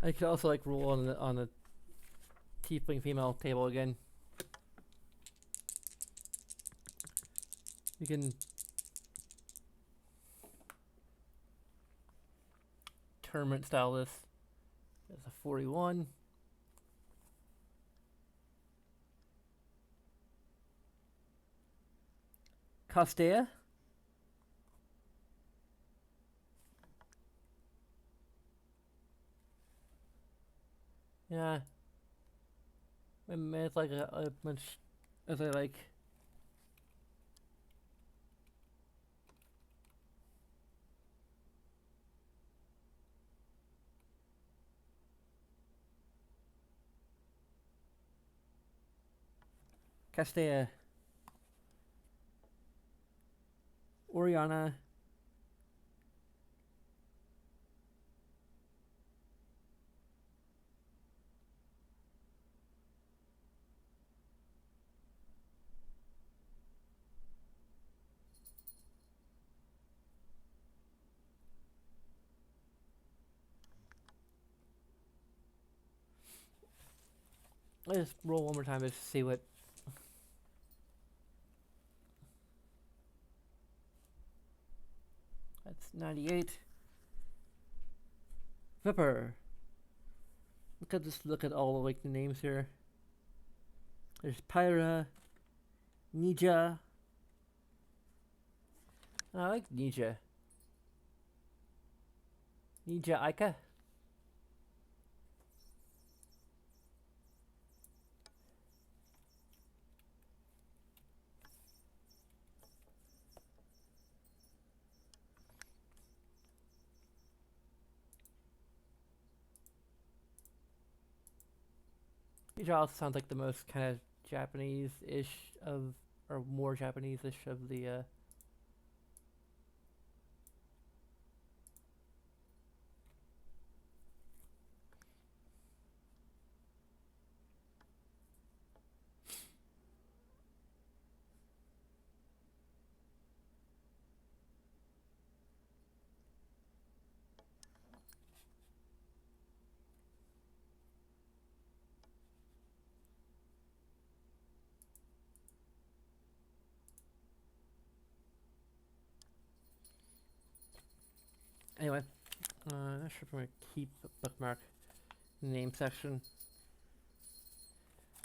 I could also like roll on the tiefling female table again. You can tournament style this. That's a 41. Costea? Yeah. It's like a much as I like. Castella. Oriana. Let's roll one more time just to see what. That's 98. Vipper. Look at all the like the names here. There's Pyra, Nija. Oh, I like Nija. Nija Aika. Nija also sounds like the most kind of Japanese-ish of, or more Japanese-ish of the. Anyway, I'm not sure if I'm gonna keep the bookmark name section.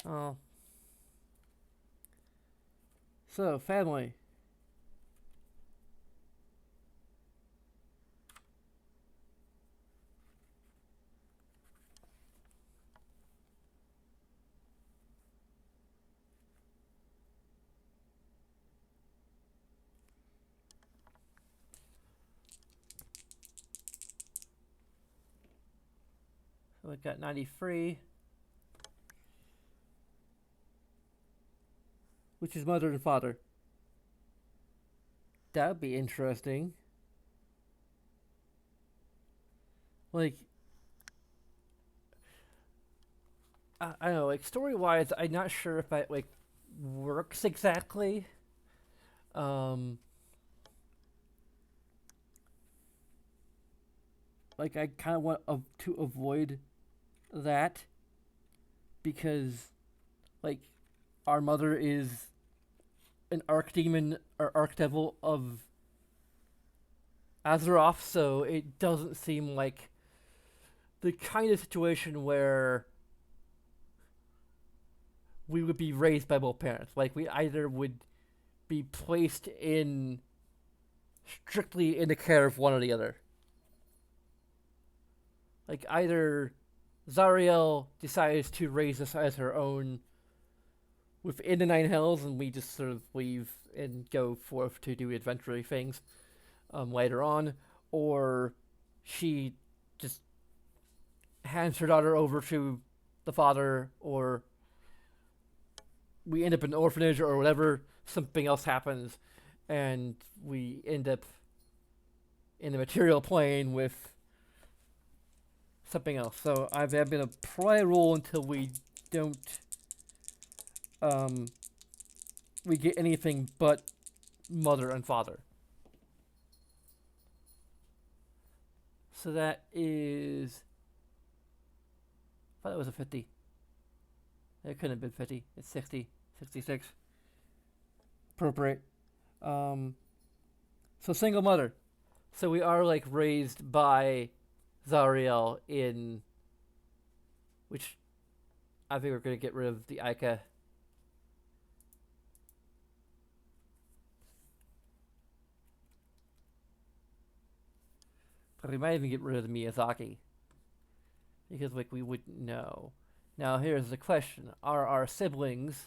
Oh. So, family. So we got 93, which is mother and father. That would be interesting. Like, I don't know, like story-wise, I'm not sure if that like works exactly. Like I kind of want to avoid that because, like, our mother is an archdemon or archdevil of Azeroth, so it doesn't seem like the kind of situation where we would be raised by both parents. Like, we either would be placed in strictly in the care of one or the other. Like, either Zariel decides to raise us as her own within the Nine Hells, and we just sort of leave and go forth to do adventure things later on, or she just hands her daughter over to the father, or we end up in an orphanage or whatever, something else happens, and we end up in the material plane with something else. So I've been a pry roll until we don't we get anything but mother and father. So that is, I thought it was a 50. It couldn't have been 50. It's 60, 66. Appropriate. So single mother. So we are like raised by Zariel in, which I think we're gonna get rid of the Ica. But we might even get rid of the Miyazaki because like we wouldn't know. Now here's the question: are our siblings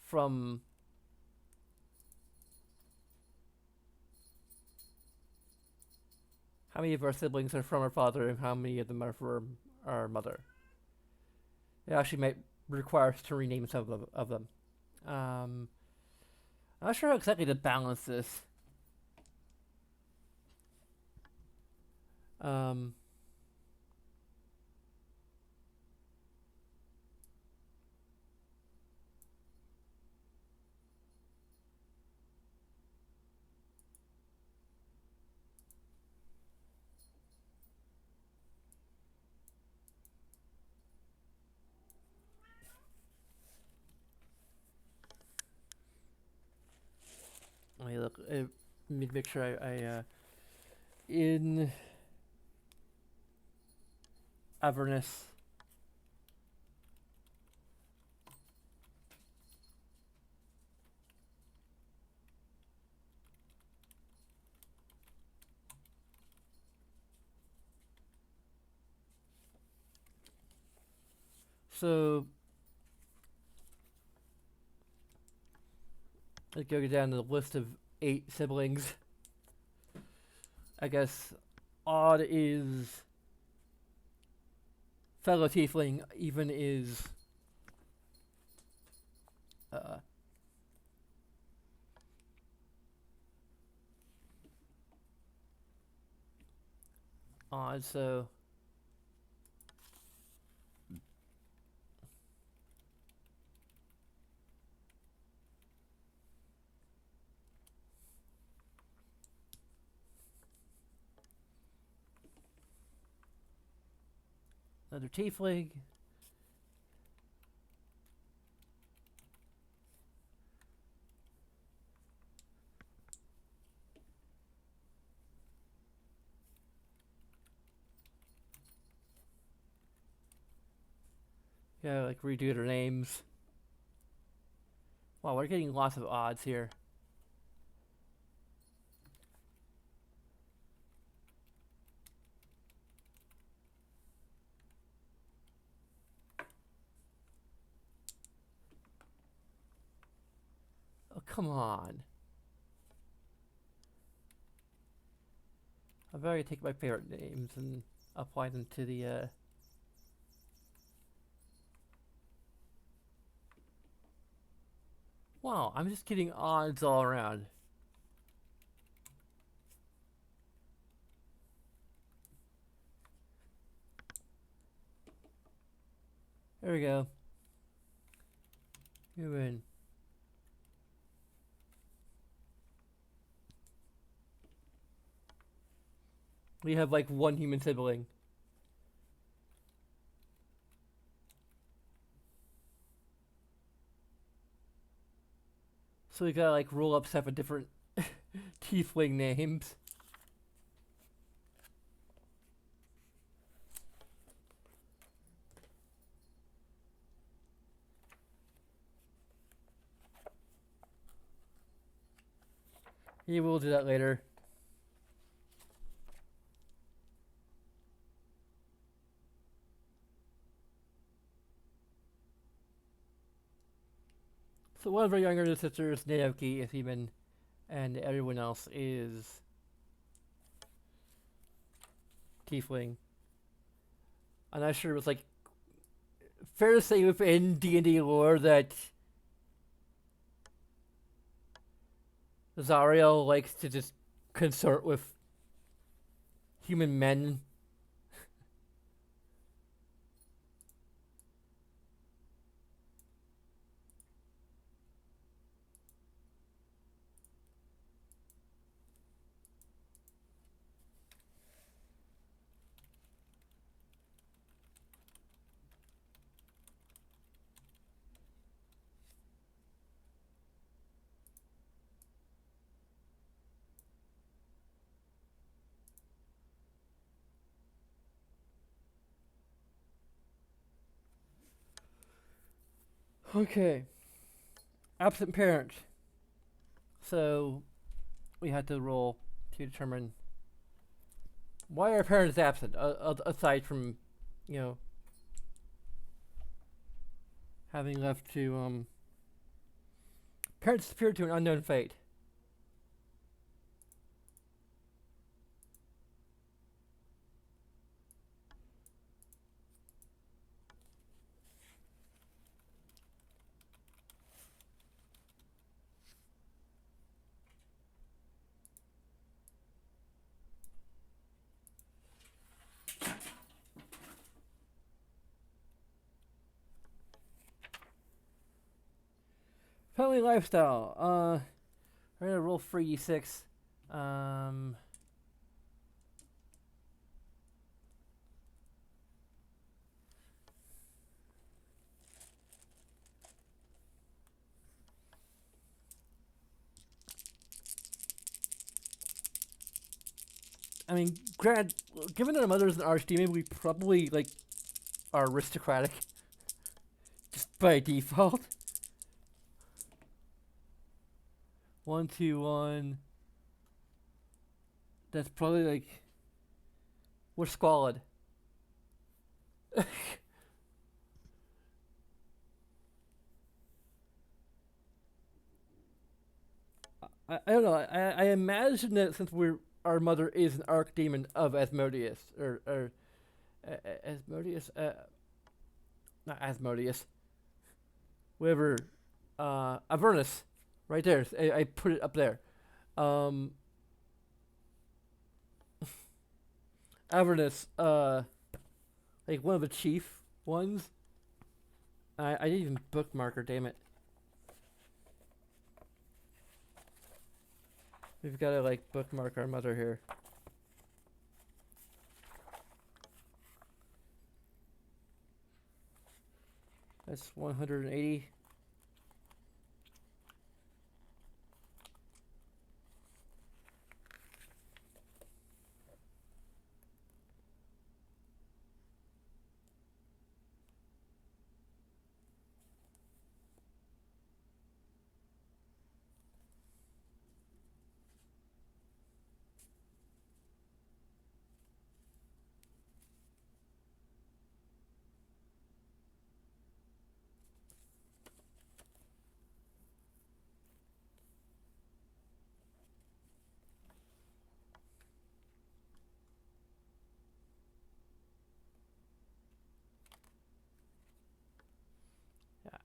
from how many of our siblings are from our father and how many of them are from our mother? It actually might require us to rename some of them. I'm not sure how exactly to balance this. Um, let me make sure I in Avernus. So let's go down to the list of 8 siblings. I guess odd is fellow tiefling, even is odd, so another tiefling. Yeah, like redo their names. Wow, we're getting lots of odds here. Oh, come on. I've already taken my favorite names and apply them to the, Wow, I'm just getting odds all around. There we go. You win. We have like one human sibling. So we gotta like roll up 7 different tiefling names. Yeah, we'll do that later. So one of our younger sisters, Naoki, is human, and everyone else is tiefling. I'm not sure it was like fair to say within D&D lore that Zariel likes to just consort with human men. Okay. Absent parent. So we had to roll to determine why our parent is absent, aside from, you know, having left to, parents disappeared to an unknown fate. Family lifestyle. We're gonna roll 3d6. Um, I mean, granted, given that our mother's an archdemon, we probably like are aristocratic just by default. 1, 2, 1. That's probably like we're squalid. I don't know. I imagine that since our mother is an archdemon of Asmodeus or Asmodeus, not Asmodeus, whatever, Avernus, right there. I put it up there. Um, Avernus, like one of the chief ones. I didn't even bookmark her. Damn it. We've got to like bookmark our mother here. That's 180.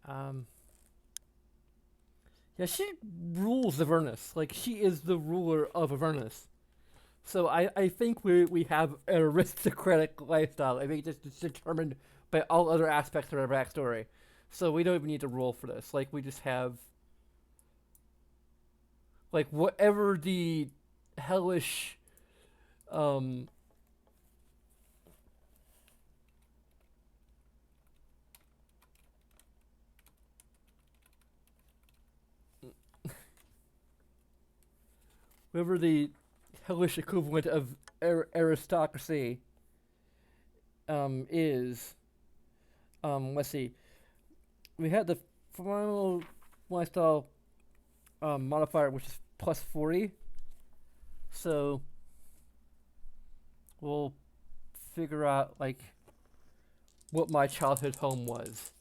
Um, yeah, she rules Avernus. Like she is the ruler of Avernus. So I think we have an aristocratic lifestyle. I think it's determined by all other aspects of our backstory. So we don't even need to roll for this. Like we just have like whatever the hellish um whatever the hellish equivalent of aristocracy is let's see. We had the final lifestyle modifier which is plus 40. So we'll figure out like what my childhood home was.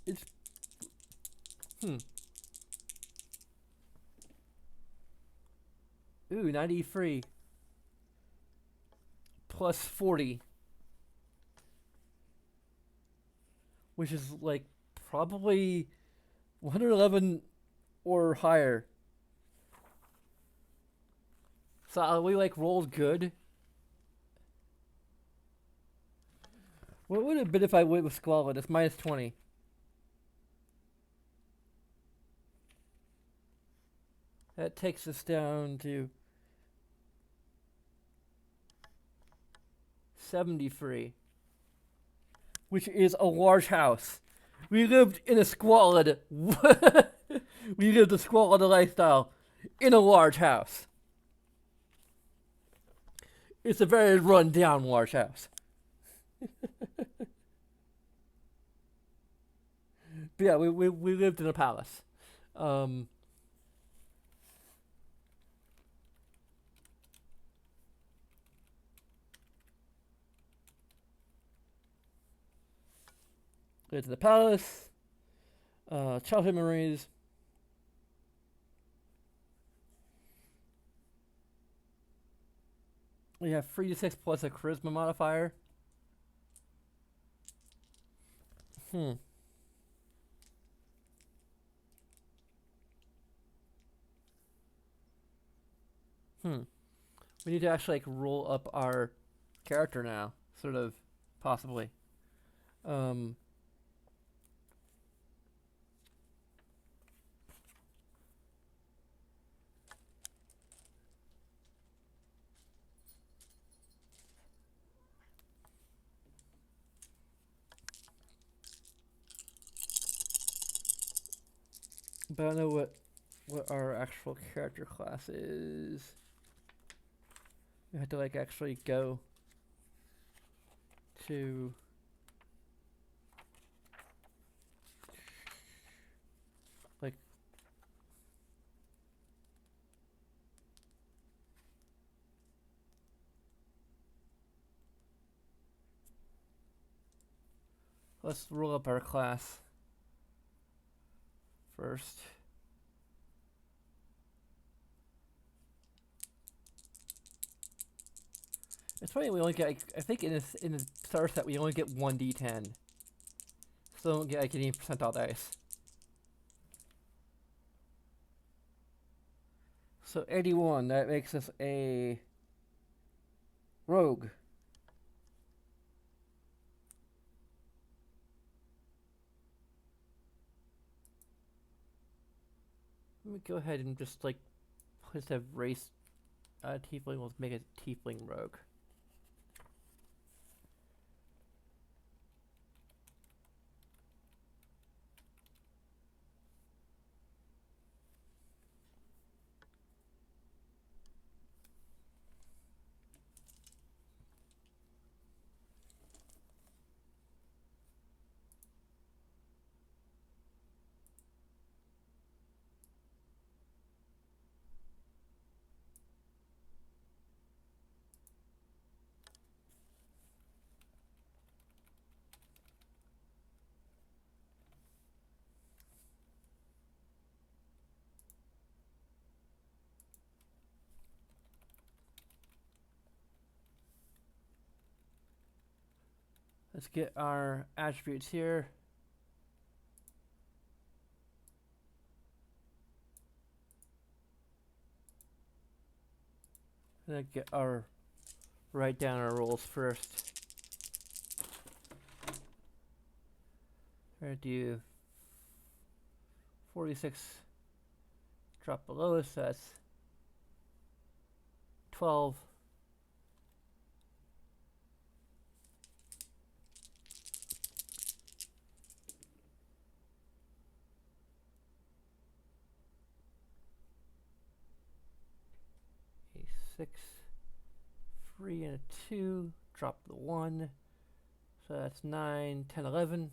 It's Ooh, 93 plus 40, which is like probably 111 or higher. So we like rolled good. What would it have been if I went with Squalid? It's minus 20. That takes us down to 73, which is a large house. We lived in a squalid. We lived a squalid lifestyle in a large house. It's a very run-down large house. But yeah, we lived in a palace. Lived in the palace. Childhood memories. We have 3d6 plus a charisma modifier. Hmm. We need to actually like roll up our character now, sort of, possibly. Um. But I don't know what what our actual character class is. We have to like actually go to like let's roll up our class first. It's funny we only get I think in the starter set we only get 1d10. So don't get like any percentile dice. So 81, that makes us a rogue. Let me go ahead and just like instead of race tiefling, we'll make it tiefling rogue. Let's get our attributes here. And then get our write down our rolls first. We're gonna do 46 drop below us, so that's 12. A 6, 3 and a 2, drop the 1. So that's 9, 10, 11.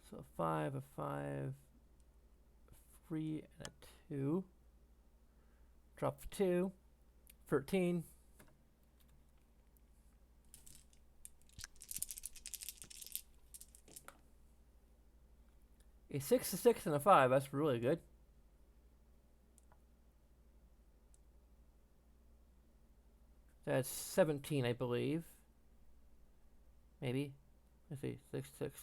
So 5, a 5, 3 and a 2. Drop the 2, 13. A 6, a 6, and a 5. That's really good. That's 17, I believe. Maybe. Let's see. 6, 6.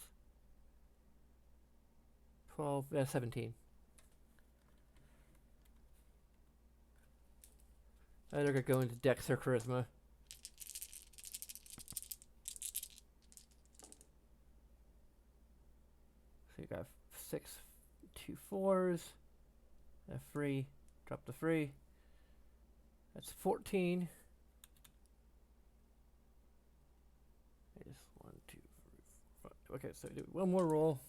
12. Yeah, 17. Either gonna go into Dex or Charisma. So you got 6, 2 4s, a 3, drop the 3. That's 14. Just 1, 2, 3, 4, 5. Okay, so do one more roll.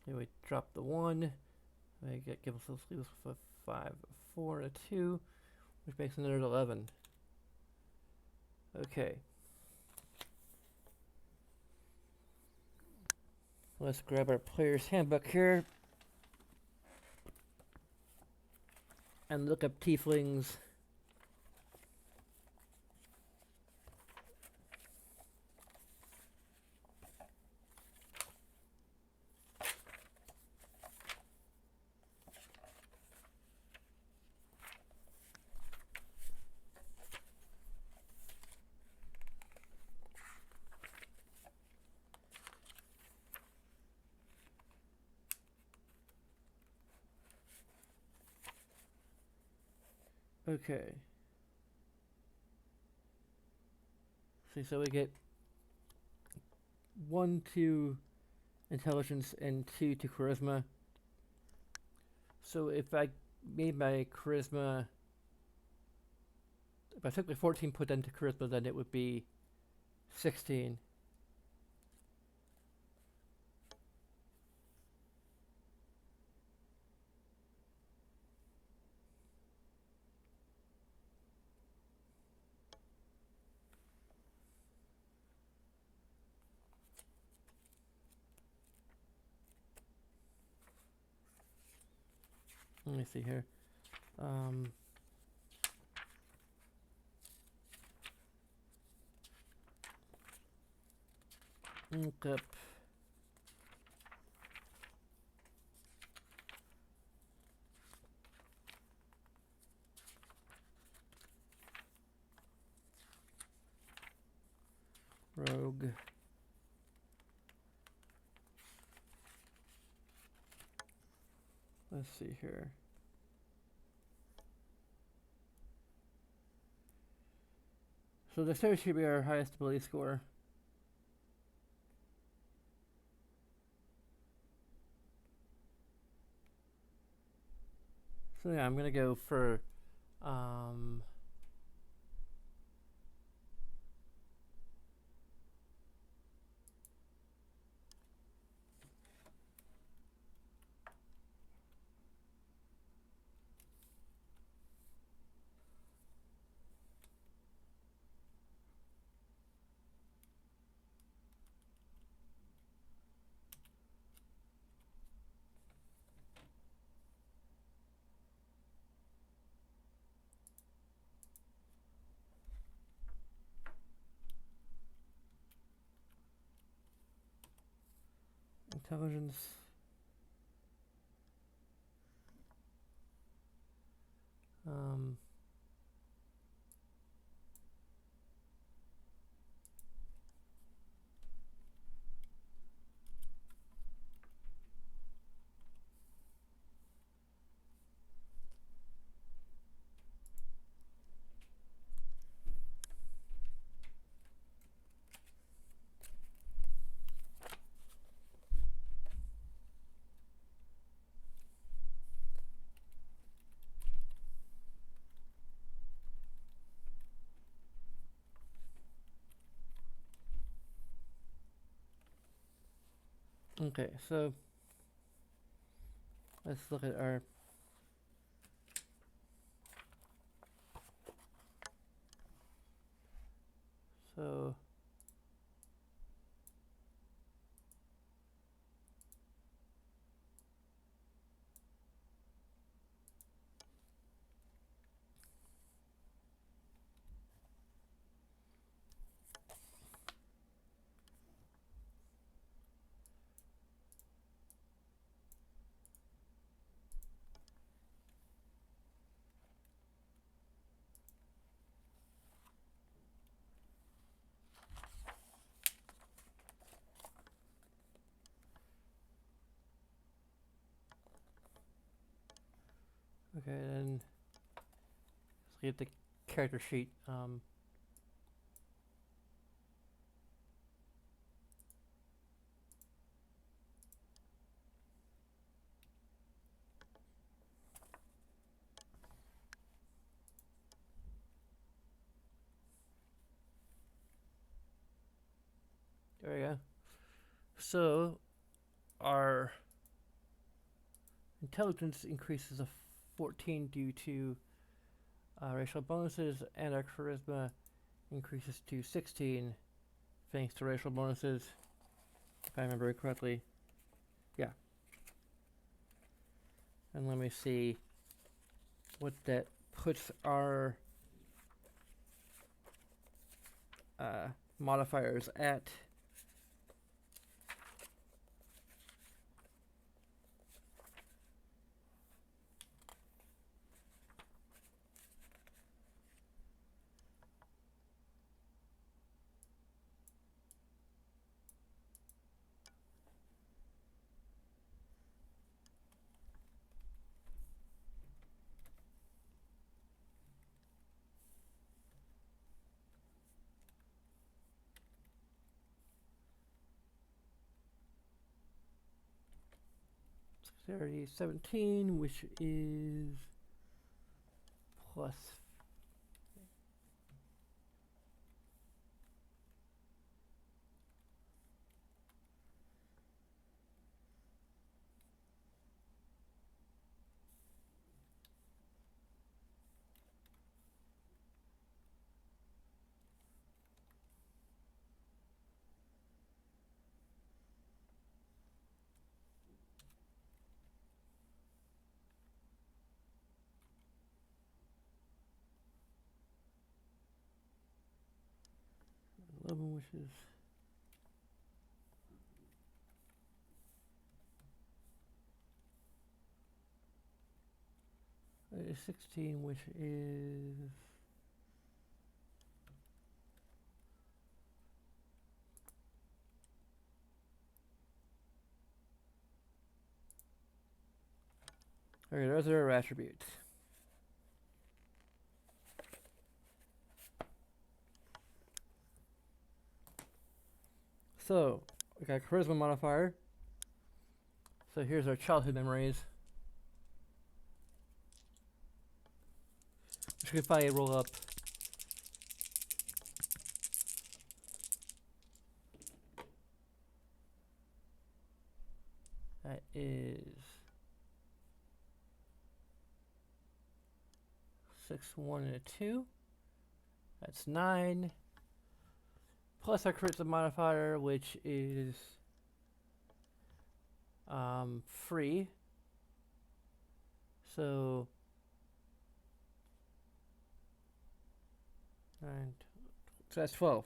Okay, we drop the 1. We give us leave us with a 5, a 4, and a 2, which makes another 11. Okay. Let's grab our player's handbook here and look up tieflings. Okay. See, so we get 1 to intelligence and 2 to charisma. So if I made my charisma if I simply 14 put into charisma, then it would be 16. Let me see here. Look up. Rogue. Let's see here. So the Dexterity should be our highest ability score. So yeah, I'm gonna go for intelligence. Okay, so let's look at our so okay, then let's get the character sheet. There we go. So our intelligence increases of 14 due to racial bonuses, and our charisma increases to 16 thanks to racial bonuses, if I remember it correctly. Yeah. And let me see what that puts our modifiers at. Dexterity 17, which is plus 11 wishes. 16, which is okay. Those are our attributes. So we got charisma modifier. So here's our childhood memories. Which could probably roll up. That is 6, 1, and a 2. That's 9. Plus our charisma modifier, which is free. So 9, so that's 12.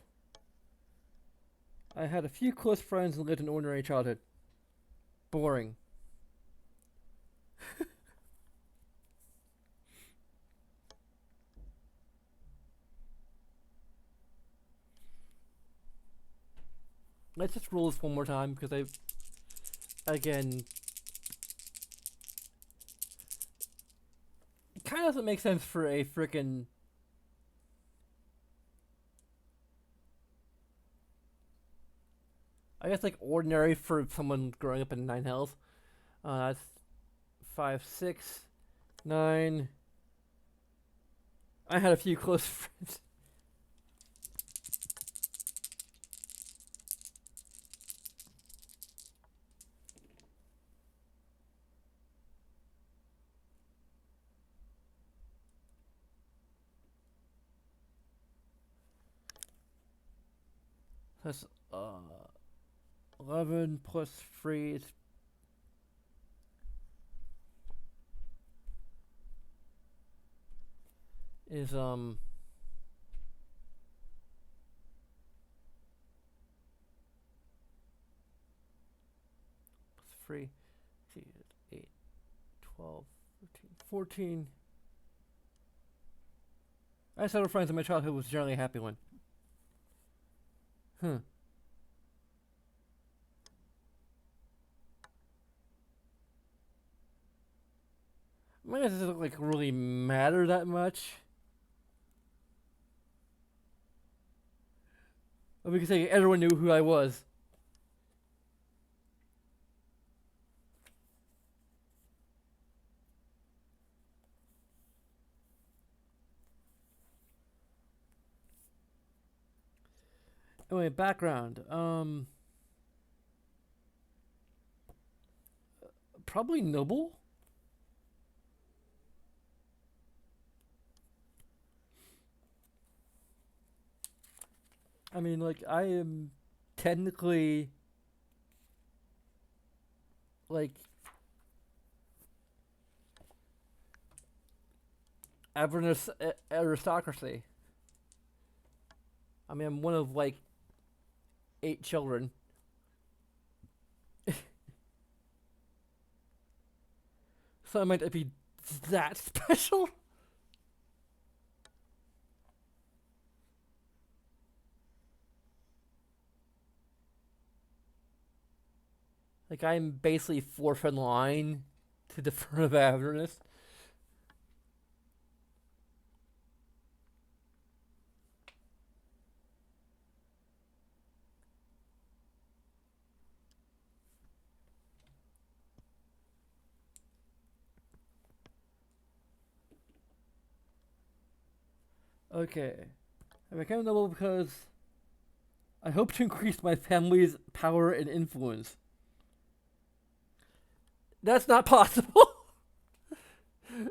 I had a few close friends and lived an ordinary childhood. Boring. Let's just roll this one more time because again, it kind of doesn't make sense for a frickin' I guess like ordinary for someone growing up in 9 Hells. That's 5, 6, 9. I had a few close friends. That's 11 plus free is free. See, 8, 12, 13, 14. I just had friends in my childhood was generally a happy one. I guess it doesn't like really matter that much. But we could say everyone knew who I was. Anyway, background. Probably noble. I mean, like, I am technically like Avernus aristocracy. I mean, I'm one of like 8 children. So I might be that special. Like, I'm basically 4th in line to the front of Avernus. Okay. I became noble because I hope to increase my family's power and influence. That's not possible.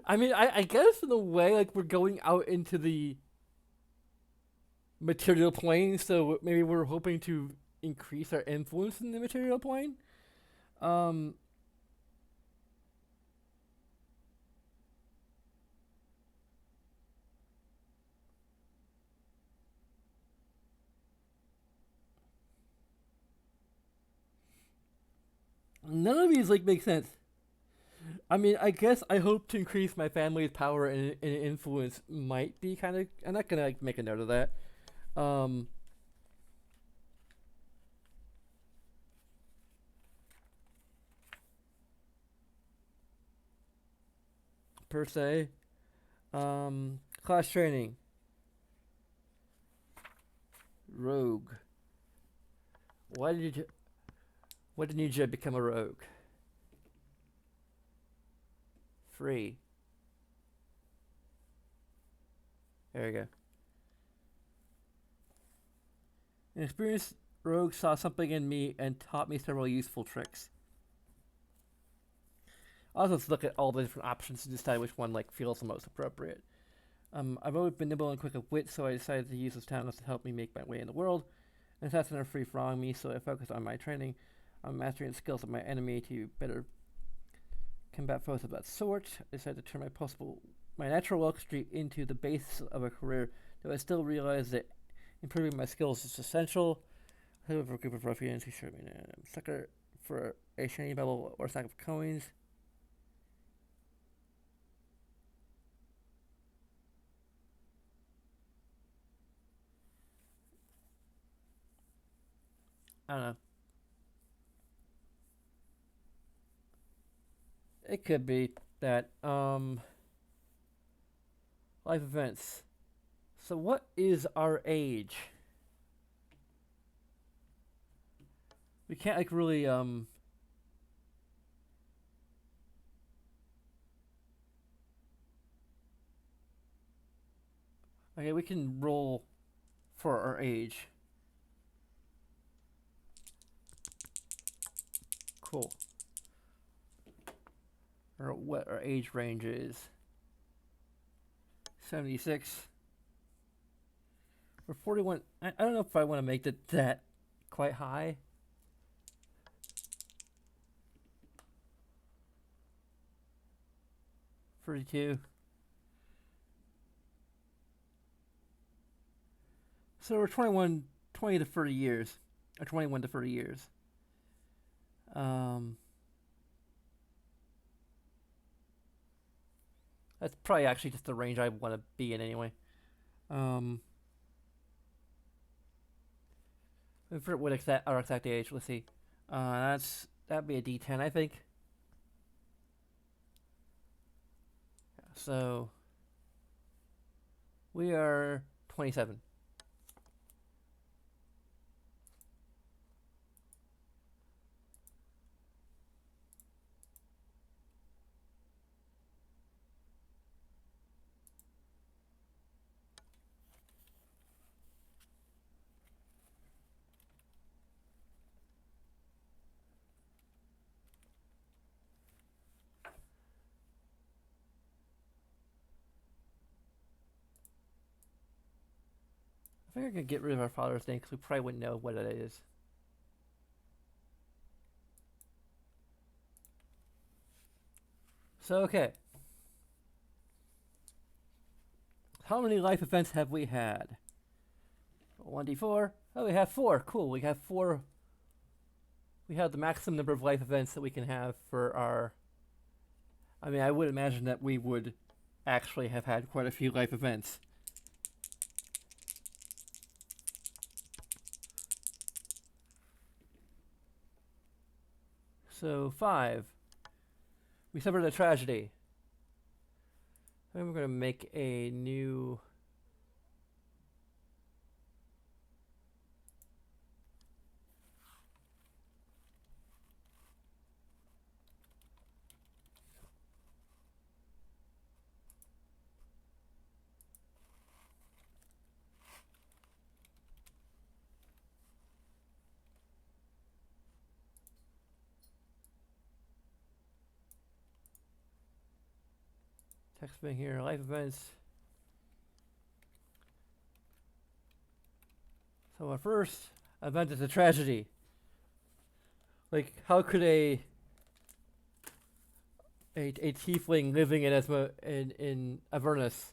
I mean, I guess in a way, like, we're going out into the material plane, so maybe we're hoping to increase our influence in the material plane. None of these like make sense. I mean, I guess I hope to increase my family's power and influence might be kind of. I'm not gonna like make a note of that. Um, per se. Class training. Rogue. Why did you? What did you become a rogue? Free. There you go. An experienced rogue saw something in me and taught me several useful tricks. I'll just look at all the different options to decide which one like feels the most appropriate. I've always been nimble and quick of wit, so I decided to use this talent to help me make my way in the world. And assassins are free from me, so I focused on my training, on mastering the skills of my enemy to better combat foes of that sort. I decided to turn my natural luck streak into the basis of a career, though I still realize that improving my skills is essential. I have a group of ruffians who showed me a sucker for a shiny bubble or a stack of coins. I don't know. It could be that life events. So what is our age? We can't like really okay, we can roll for our age. Cool. Or what our age range is. 76. Or 41. I don't know if I want to make that quite high. $32. So we're 20 to 30 years. Or 21 to 30 years. That's probably actually just the range I want to be in anyway. For what our exact age, let's see. That'd be a D10, I think. So we are 27. I think I could get rid of our father's name because we probably wouldn't know what it is. So, okay. How many life events have we had? 1d4. Oh, we have 4. Cool. We have 4. We have the maximum number of life events that we can have for our. I mean, I would imagine that we would actually have had quite a few life events. So 5. We suffered a tragedy. Then we're going to make a new. Text thing here, life events. So our first event is a tragedy. Like, how could a tiefling living in Avernus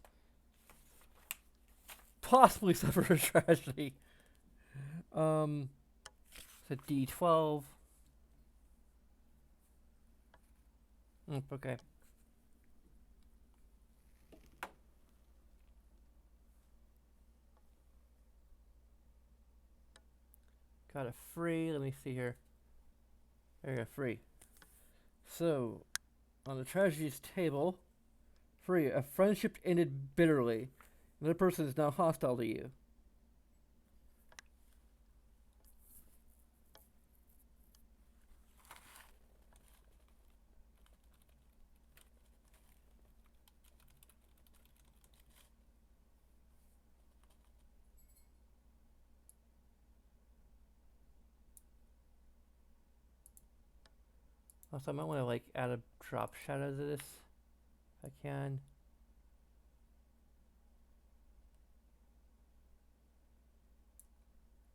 possibly suffer a tragedy? It's a D12. Okay. Got a free. Let me see here. There you go, free. So, on the tragedies table, free. A friendship ended bitterly. Another person is now hostile to you. Also, I might want to like add a drop shadow to this if I can.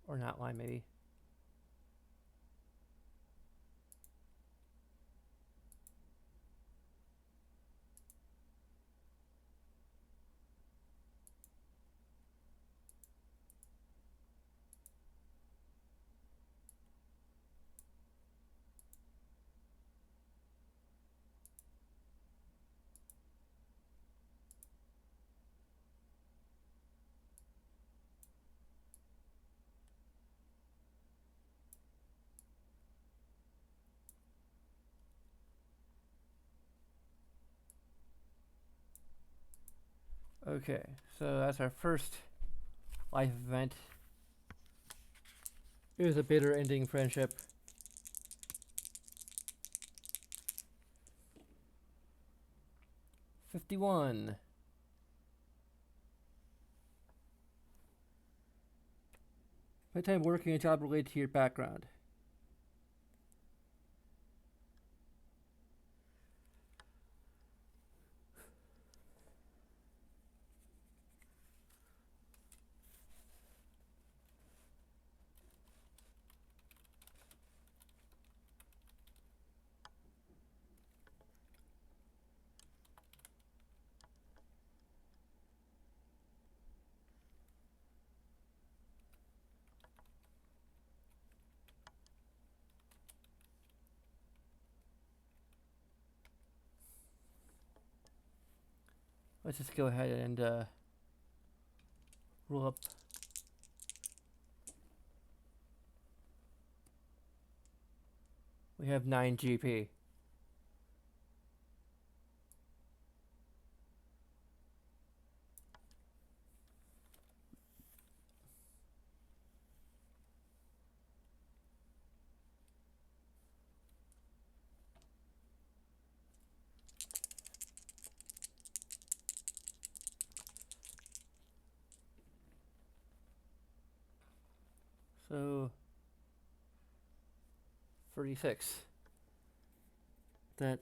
Or an outline, maybe. Okay, so that's our first life event. It was a bitter ending friendship. $51. My time working a job related to your background. Let's just go ahead and roll up. We have 9 GP. So 36. That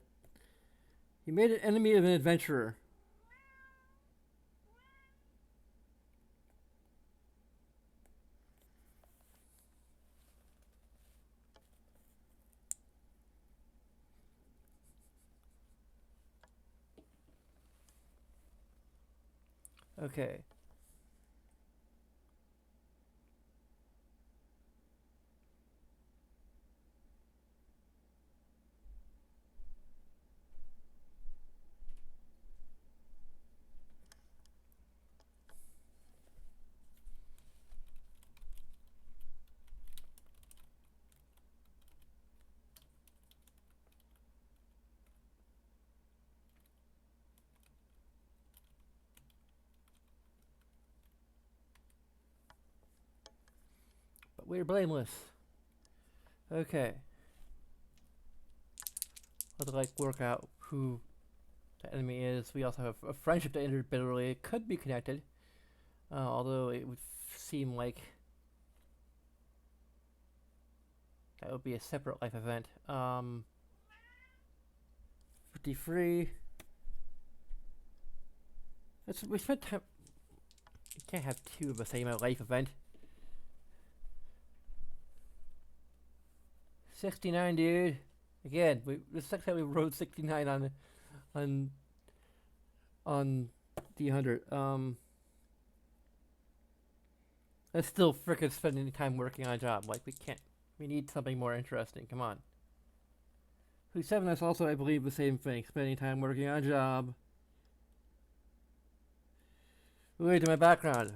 you made an enemy of an adventurer. Okay. But we're blameless. Okay. Let's like work out who the enemy is. We also have a friendship that ended bitterly. It could be connected, although it would seem like that would be a separate life event. 53. We spent time. You can't have two of the same life event. 69, dude. Again, the second time we rode 69 on D100. That's still frickin' spending time working on a job. Like we can't. We need something more interesting. Come on. 7, that's also, I believe, the same thing. Spending time working on a job. Related to my background.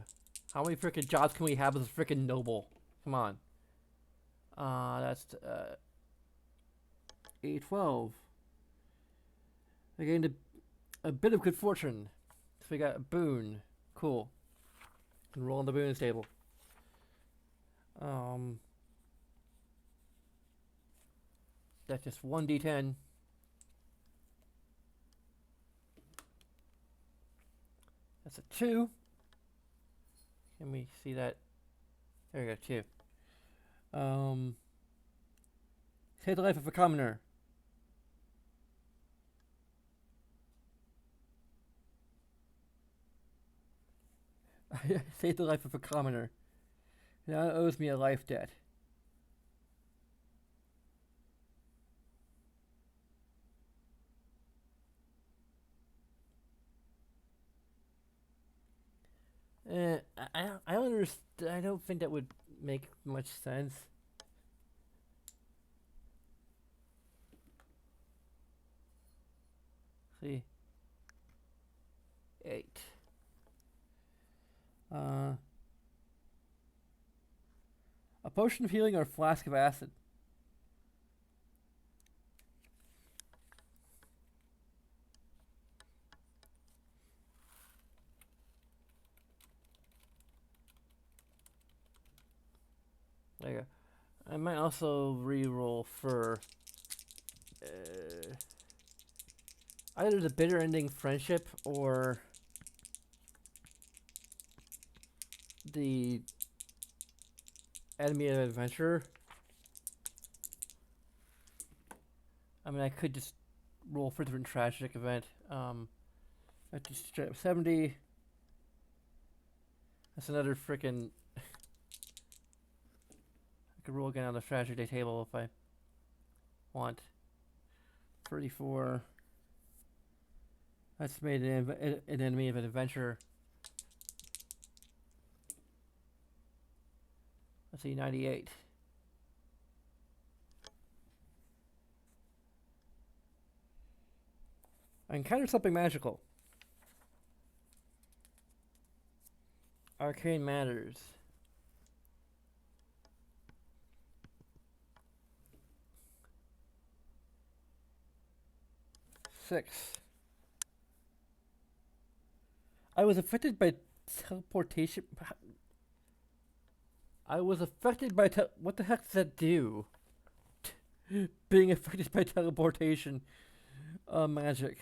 How many freaking jobs can we have as a freaking noble? Come on. That's A12. I gained a bit of good fortune. So we got a boon. Cool. Can roll on the boons table. That's just 1d10. That's a 2. Can we see that? There we go, 2. Save the life of a commoner. Save the life of a commoner. Now it owes me a life debt. I don't understand. I don't think that would make much sense. See, 8. A potion of healing or a flask of acid. There you go. I might also re-roll for either the bitter ending friendship or the enemy of adventure. I mean, I could just roll for a different tragic event. That's just straight up 70. That's another freaking. I could roll again on the tragedy table if I want. 34. That's made an enemy of an adventure. Let's see, 98. I encountered something magical. Arcane matters. Six. I was affected by teleportation. I was affected by what the heck does that do? Being affected by teleportation magic.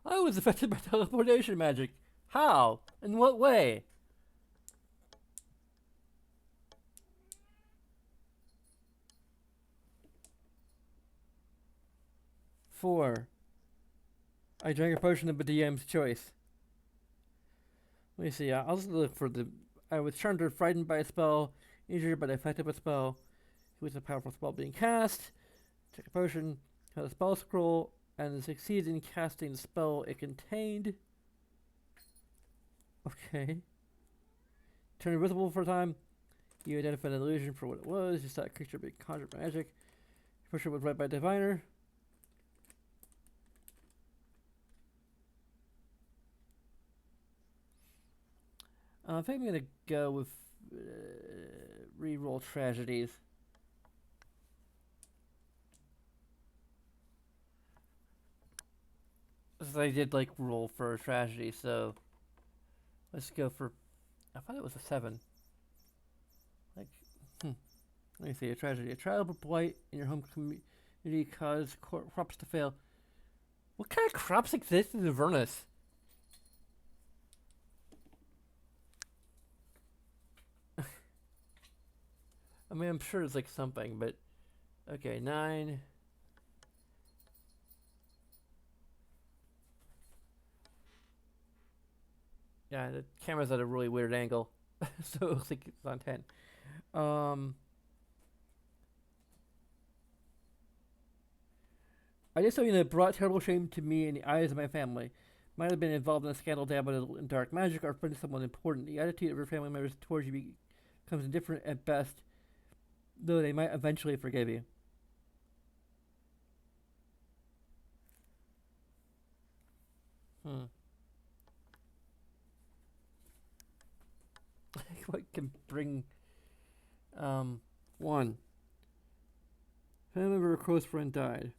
I was affected by teleportation magic. How? In what way? Four. I drank a potion of the DM's choice. Let me see. I'll just look for the. I was charmed or frightened by a spell, injured by the effect of a spell. It was a powerful spell being cast. Check a potion. Had a spell scroll and succeeded in casting the spell it contained. Okay. Turn invisible for a time. You identified an illusion for what it was. You saw a creature being conjured by magic. Your potion was read by a diviner. I think I'm gonna go with reroll tragedies. I did like roll for a tragedy, so let's go for. I thought it was a 7. Like, let me see. A tragedy. A trial of blight in your home community caused crops to fail. What kind of crops exist in Avernus? I mean, I'm sure it's like something, but okay, 9. Yeah, the camera's at a really weird angle, so it looks like it's on 10. I did something that brought terrible shame to me in the eyes of my family. Might have been involved in a scandal dabbled in dark magic or friend someone important. The attitude of your family members towards you comes indifferent at best, though they might eventually forgive you. What can bring one family member or close friend died.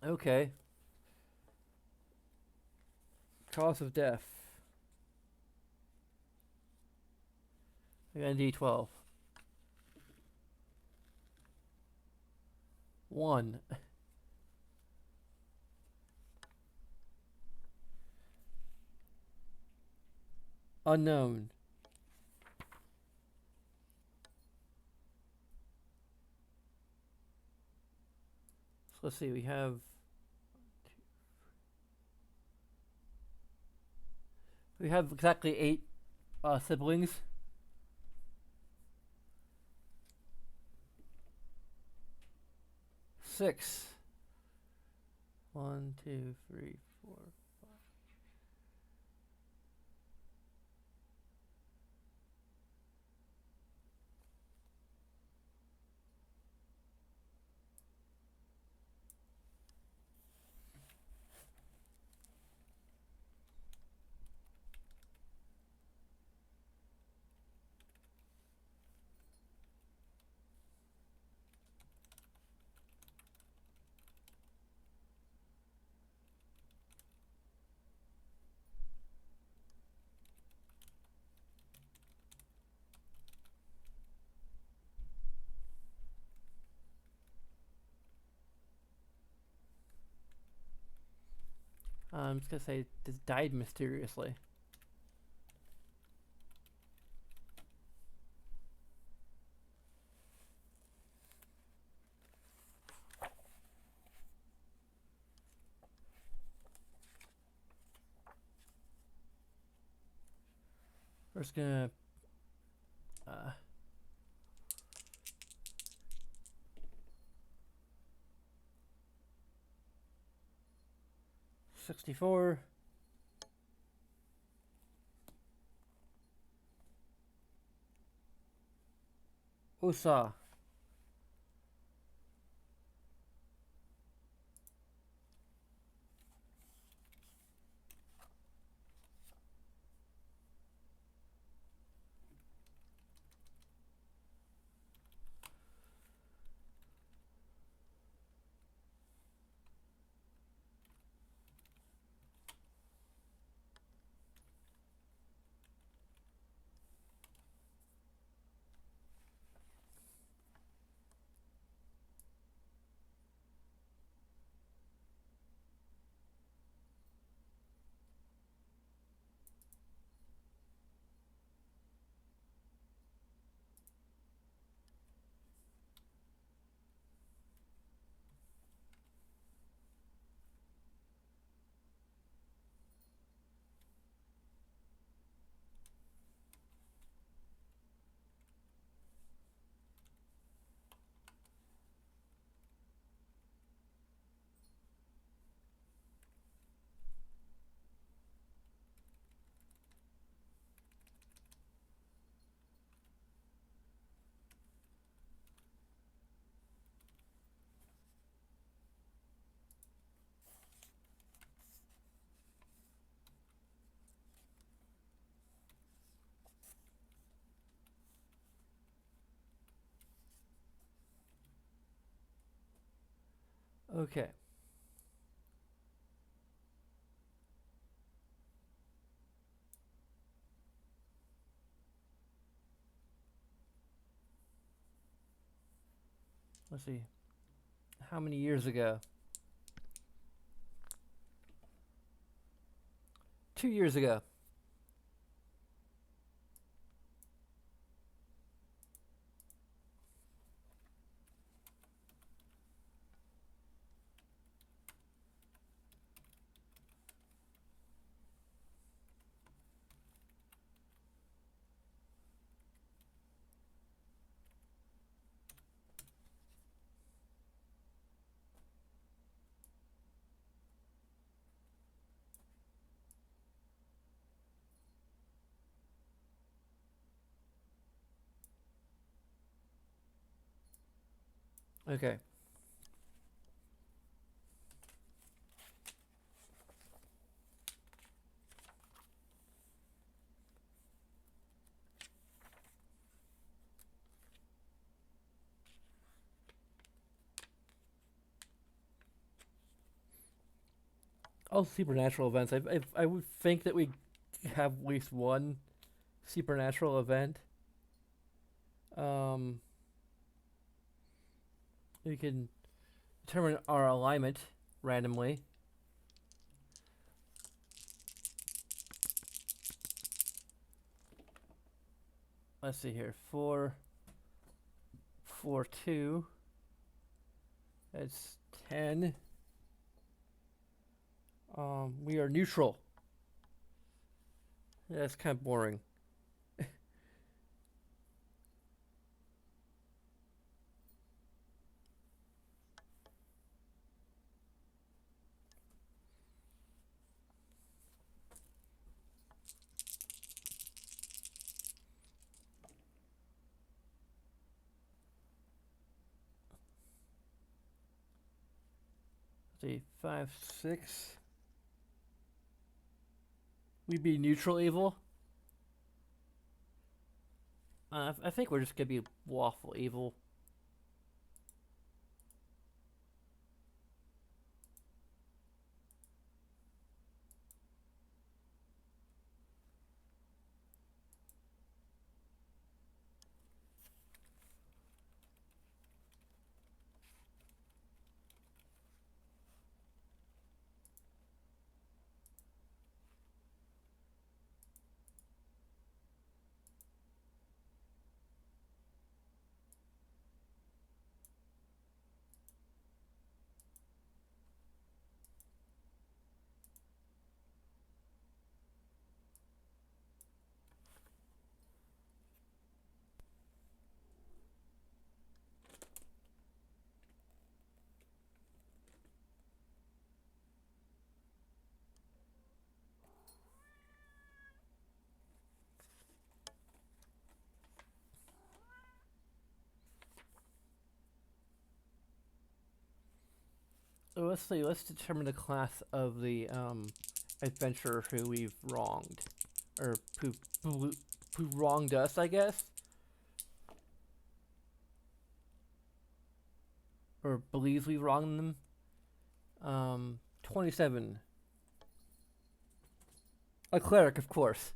Okay. Cause of death. I got a D12. 1. Unknown. So let's see, we have exactly 8 siblings. 6. 1, 2, 3, 4. I'm just gonna say this died mysteriously. We're just gonna 64. USA. Okay. Let's see. How many years ago? 2 years ago. Okay. All supernatural events. I would think that we have at least one supernatural event. Um, we can determine our alignment randomly. Let's see here. 4, 4, 2. That's 10. We are neutral. That's kind of boring. Let's see, 5, 6. We'd be neutral evil. I think we're just gonna be waffle evil. So let's see. Let's determine the class of the adventurer who we've wronged, or who wronged us, I guess, or believes we wronged them. 27. A cleric, of course.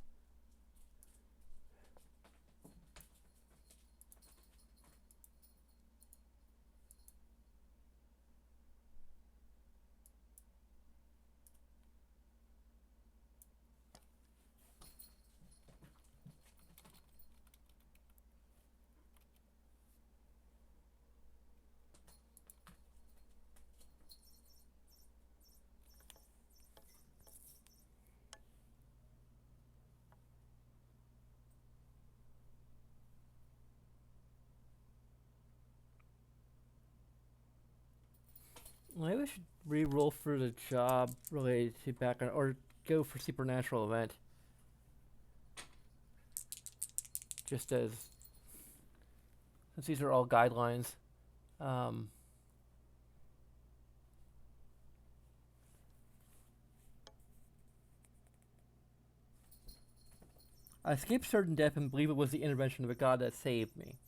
Maybe we should re-roll for the job related to background, or go for supernatural event. Just as, since these are all guidelines. Um, I escaped certain death and believe it was the intervention of a god that saved me.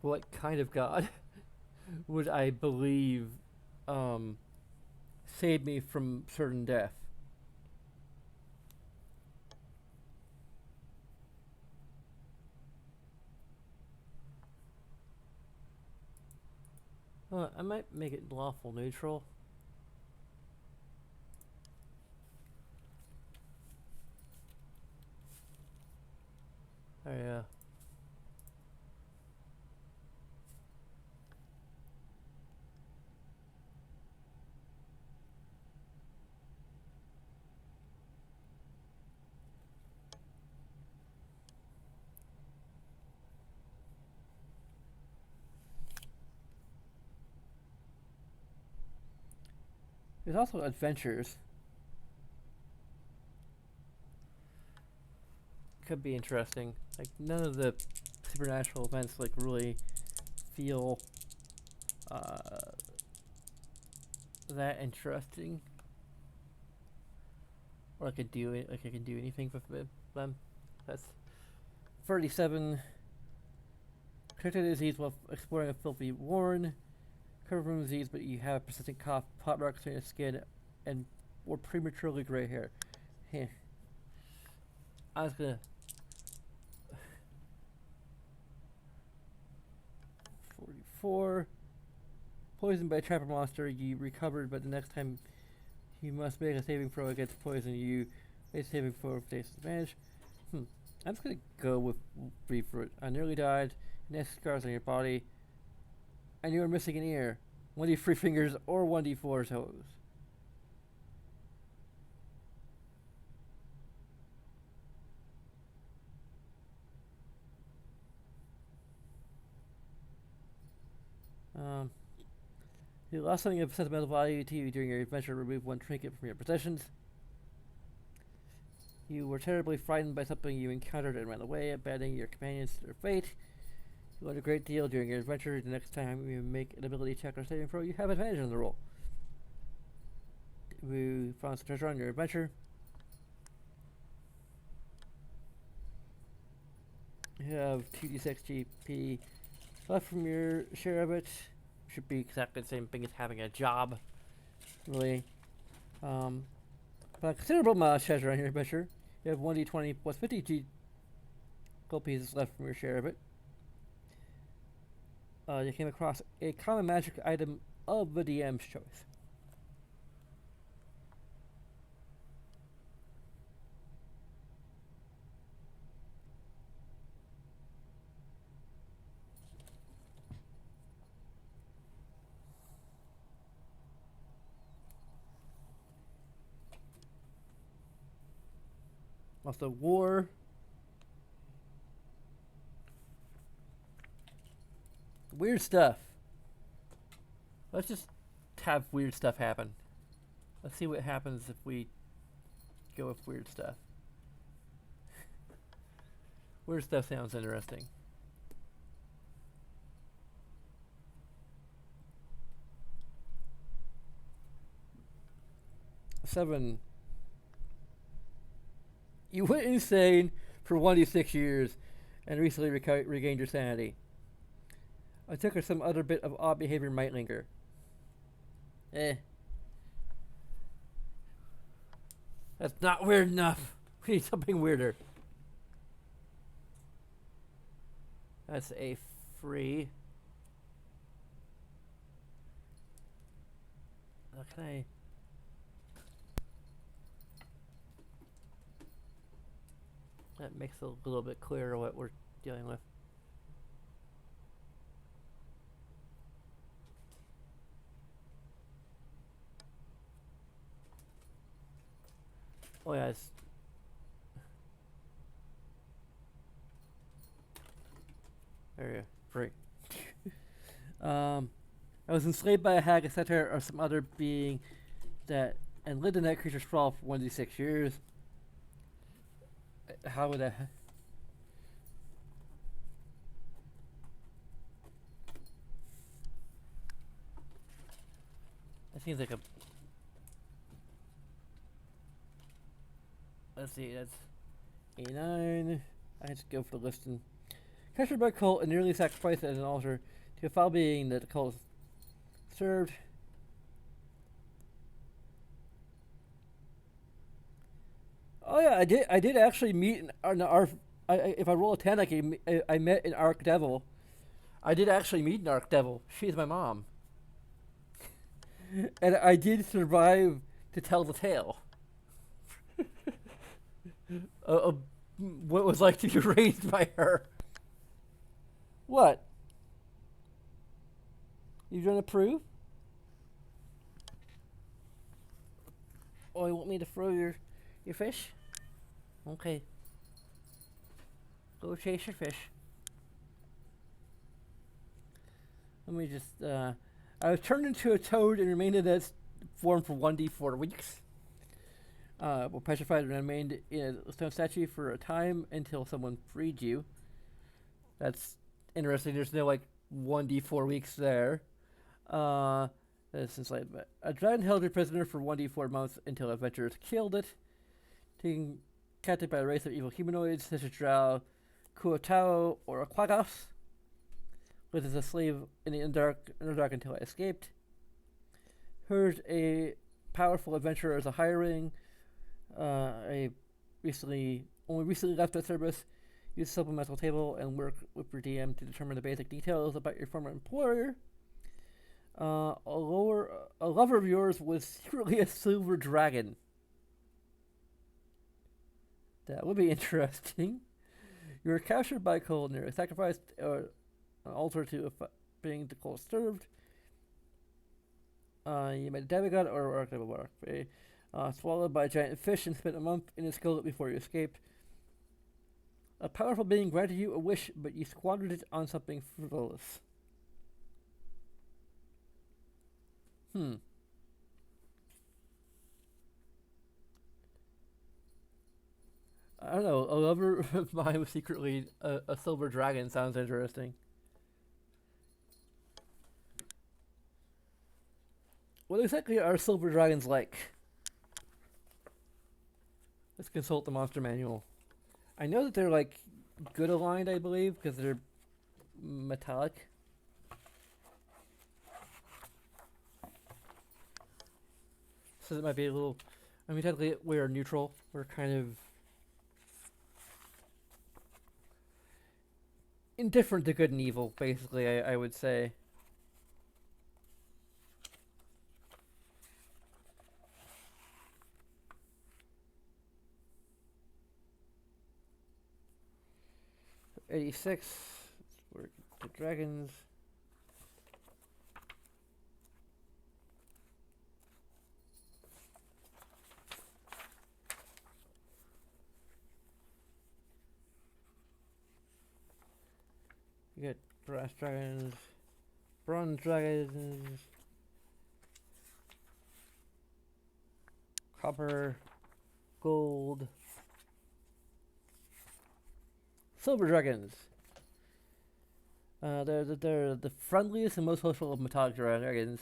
What kind of god would I believe um, saved me from certain death? I might make it lawful neutral. Oh yeah. There's also adventures. Could be interesting. Like none of the supernatural events like really feel that interesting. Or I could do it. Like I can do anything with them. That's 37. Protected disease while exploring a filthy warren. Covered from disease, but you have a persistent cough, pot marks on your skin, and or prematurely gray hair. Heh. I was gonna 44. Poisoned by a trapper monster, you recovered, but the next time you must make a saving throw against poison. You make a saving throw with disadvantage. I'm just gonna go with brief root. I nearly died. Nasty scars on your body, and you were missing an ear. 1d3 fingers or 1d4 toes. You lost something of sentimental value to you during your adventure. Remove one trinket from your possessions. You were terribly frightened by something you encountered and ran away, abandoning your companions to their fate. You learned a great deal during your adventure. The next time you make an ability check or saving throw, you have advantage on the roll. You found some treasure on your adventure. You have 2d6 GP left from your share of it. Should be exactly the same thing as having a job, really. But a considerable amount of treasure on your adventure. You have 1d20 plus 50 gold pieces left from your share of it. You came across a common magic item of the DM's choice. Also, war. Weird stuff. Let's just have weird stuff happen. Let's see what happens if we go with weird stuff. Weird stuff sounds interesting. Seven. You went insane for 1d6 years and recently regained your sanity. I took her some other bit of odd behavior might linger. That's not weird enough. We need something weirder. That's a free. Okay. That makes it a little bit clearer what we're dealing with. Oh yeah, it's there you go. Free. I was enslaved by a hag, etc., or some other being that, and lived in that creature's sprawl for 1d6 years. How would that? That seems like a. Let's see, that's 89. I just go for the listing. Captured by a cult and nearly sacrificed as an altar to a foul being that the cult served. Oh yeah, I did actually meet an if I roll a 10, I met an Arc Devil. I did actually meet an Arc Devil. She's my mom. And I did survive to tell the tale of what it was like to be raised by her. What? You don't approve? Oh, you want me to throw your fish? Okay. Go chase your fish. Let me just, I was turned into a toad and remained in that form for 1d4 weeks. Well, petrified and remained in a stone statue for a time until someone freed you. That's interesting. There's no, like, 1d4 weeks there. Since like a dragon held your prisoner for 1d4 months until adventurers killed it. Taken captive by a race of evil humanoids such as Drow, Kuotao, or Aquagos. Lived as a slave in the Underdark until I escaped. Heard a powerful adventurer as a hireling. I only recently left the service. Use the supplemental table and work with your DM to determine the basic details about your former employer. A lover of yours was secretly a silver dragon. That would be interesting. You were captured by cold near sacrificed an altar to being the cold served. You made a demigod or swallowed by a giant fish and spent a month in its gullet before you escaped. A powerful being granted you a wish, but you squandered it on something frivolous. I don't know. A lover of mine was secretly a silver dragon. Sounds interesting. What exactly are silver dragons like? Let's consult the monster manual. I know that they're like good aligned, I believe, because they're metallic. So it might be a little. I mean, technically, we're neutral. We're kind of indifferent to good and evil, basically, I would say. So 86. Let's work the dragons. You get brass dragons, bronze dragons, copper, gold, silver dragons. They're the friendliest and most hopeful of metallic dragons.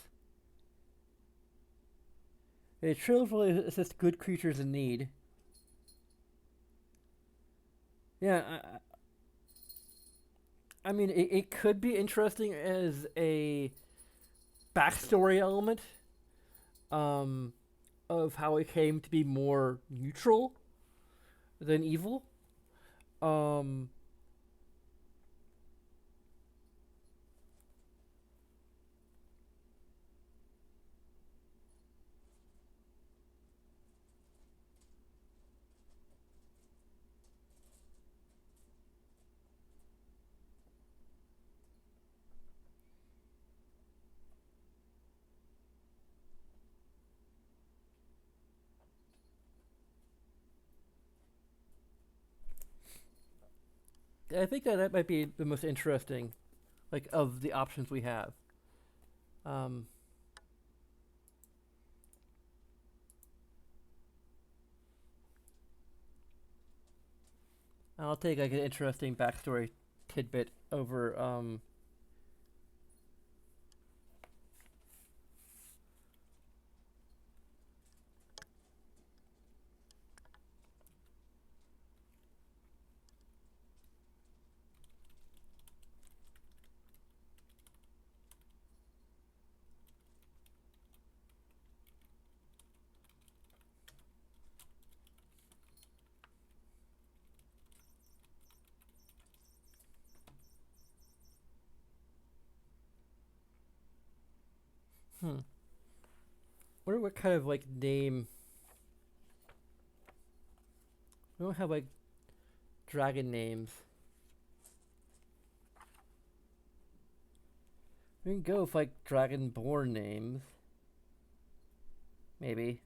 They truthfully assist good creatures in need. Yeah, I mean, it could be interesting as a backstory element of how it came to be more neutral than evil. Um, I think that might be the most interesting, like, of the options we have. Um, I'll take like an interesting backstory tidbit over hmm. wonder what kind of like name. We don't have like dragon names. We can go with like dragonborn names. Maybe.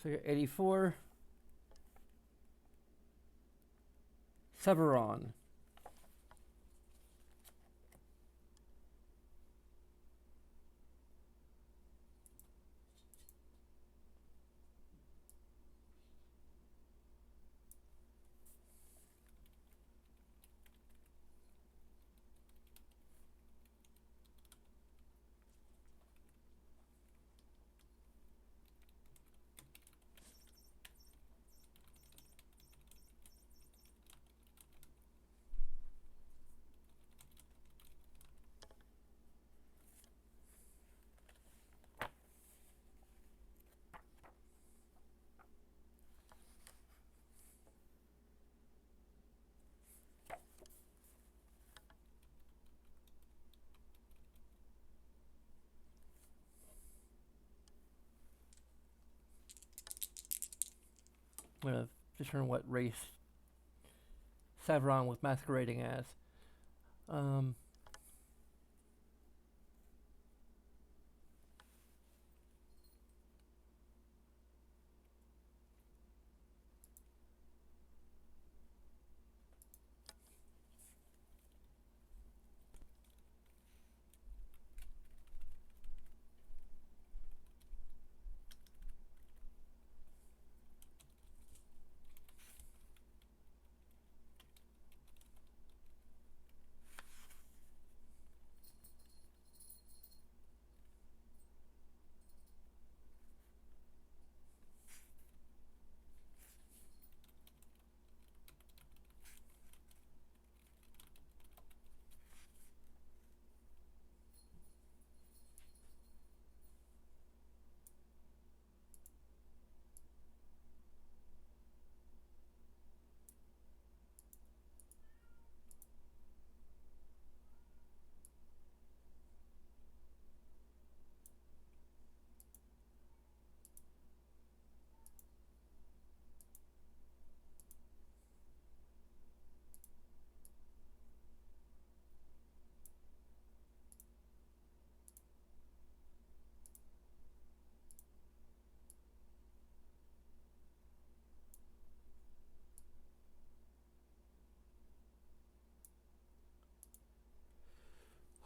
So you're 84. Severon. I'm gonna determine what race Severon was masquerading as. Um,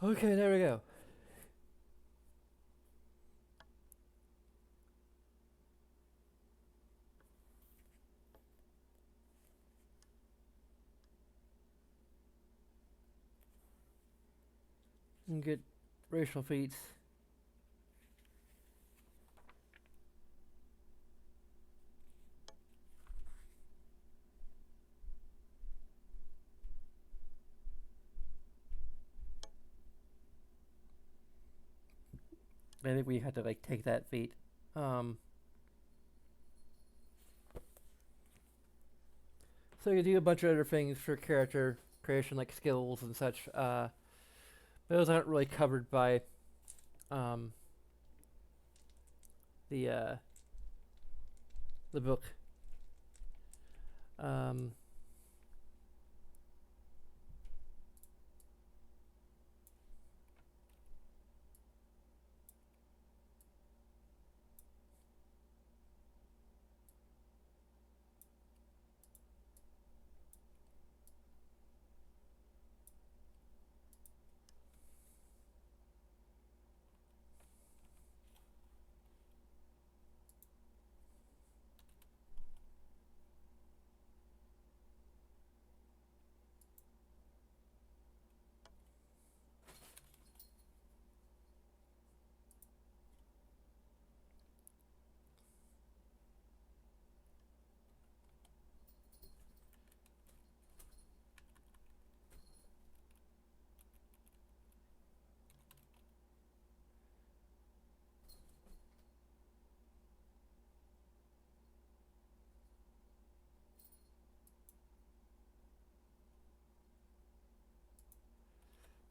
okay, there we go. And get racial feats. I think we had to like take that feat. Um, so you do a bunch of other things for character creation, like skills and such. Those aren't really covered by um, the uh, the book. Um,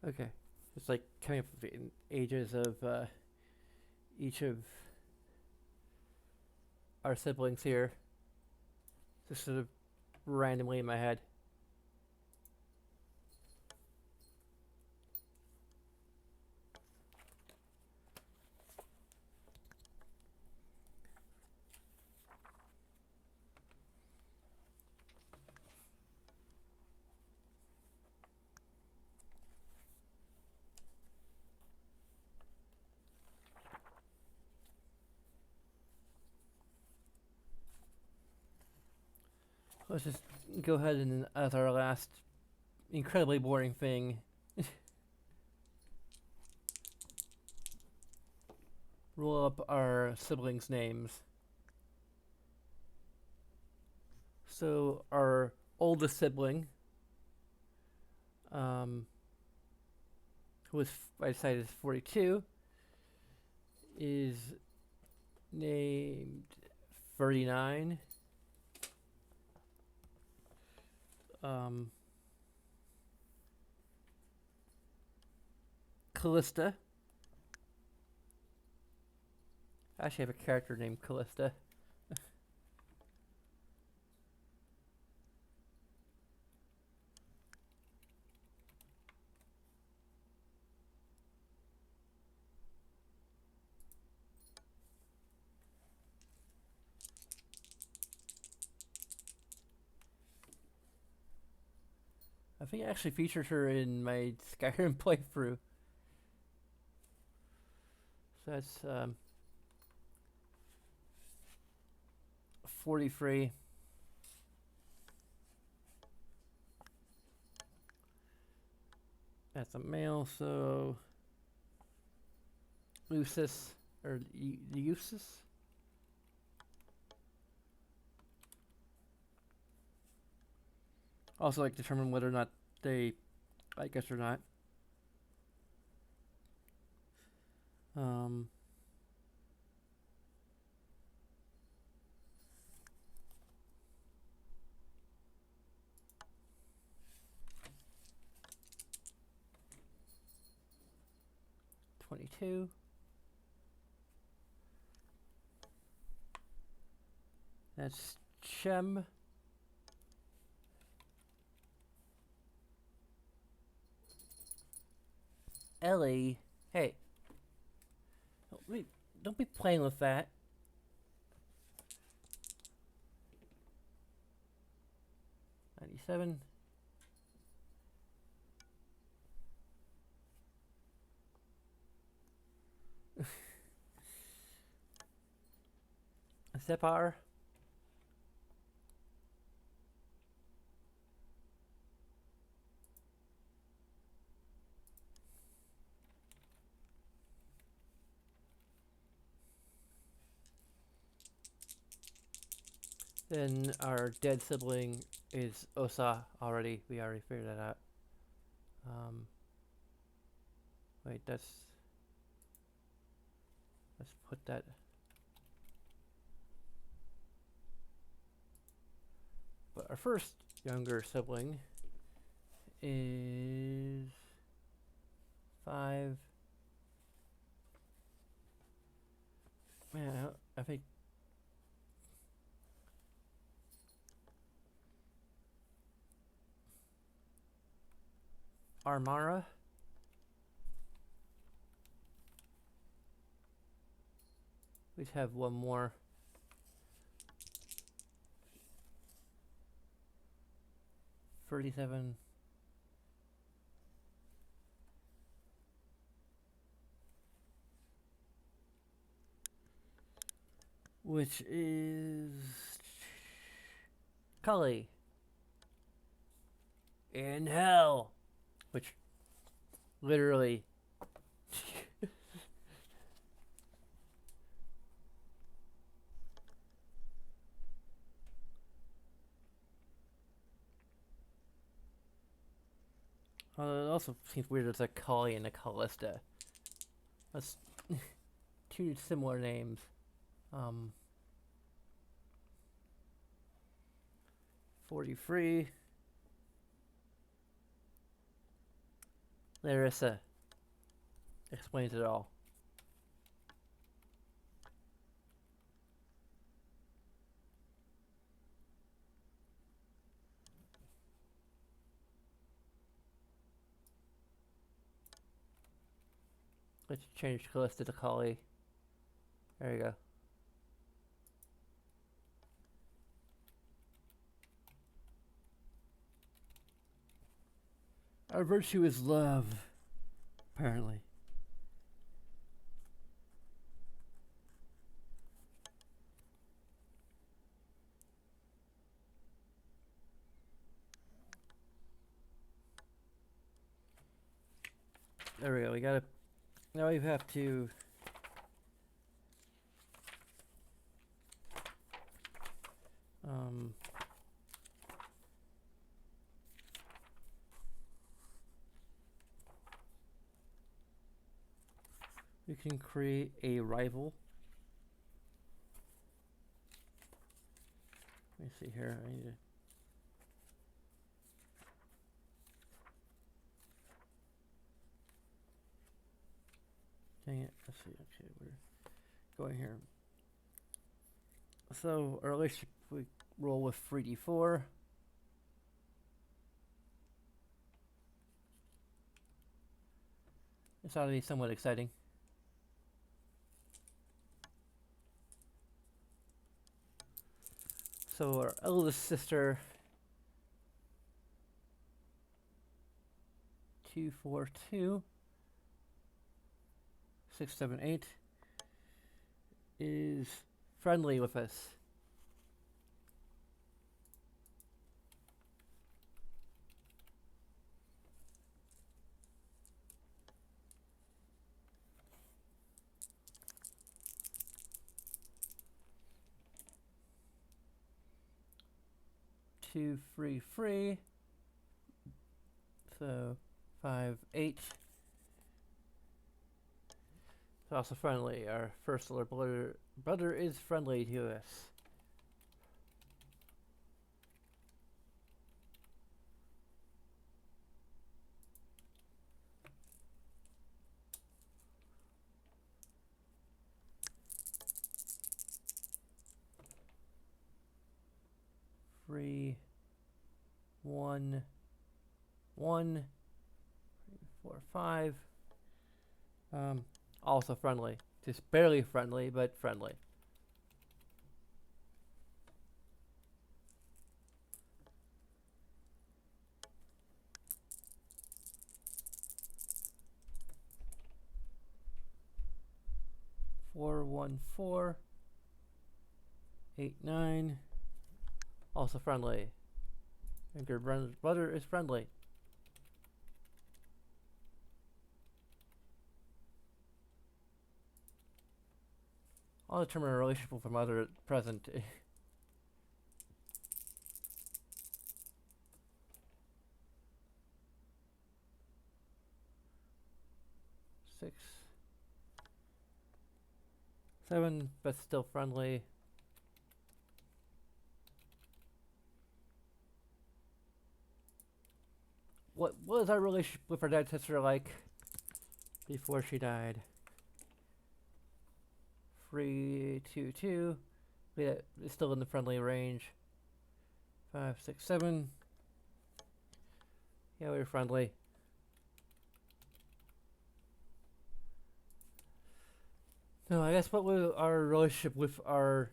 Okay. It's like coming up with the ages of each of our siblings here. Just sort of randomly in my head. Let's just go ahead and, as our last incredibly boring thing, roll up our siblings' names. So our oldest sibling, who was I decided is 42, is named 39. Callista. I actually have a character named Callista. I think I actually featured her in my Skyrim playthrough. So that's 43. That's a male, so Lucis or Eusis. Also, like determine whether or not they like us or not. 22. That's Chem. Ellie. Hey. Don't be playing with that. $97. Separ. Then our dead sibling is Osa already. We already figured that out. Wait, let's put that. But our first younger sibling is 5. Man, I think Armara. We have one more. $37. Which is Cully. In hell. Which literally it also seems weird it's a Cully and a Callista. That's two similar names. 43. Larissa explains it all. Let's change Callista to Kali. There you go. Our virtue is love, apparently. There we go. We gotta. Now we have to. We can create a rival. Let me see here. I need to. Dang it. Let's see. Okay, we're going here. So, our relationship, we roll with 3d4. This ought to be somewhat exciting. So, our eldest sister, 2, 4, 2, 6, 7, 8, is friendly with us. Two, free. So 5, 8. It's also friendly. Our first older brother is friendly to us. Three, 1, 1, 4, 5. Also friendly. Just barely friendly, but friendly. Four, 1, 4, 8, 9. Also friendly. And your brother is friendly. I'll determine a relationship with my mother at present. 6, 7, but still friendly. What was our relationship with our dad's sister like before she died? 3, 2, 2. Yeah, it's still in the friendly range. 5, 6, 7. Yeah, we were friendly. No, I guess what was our relationship with our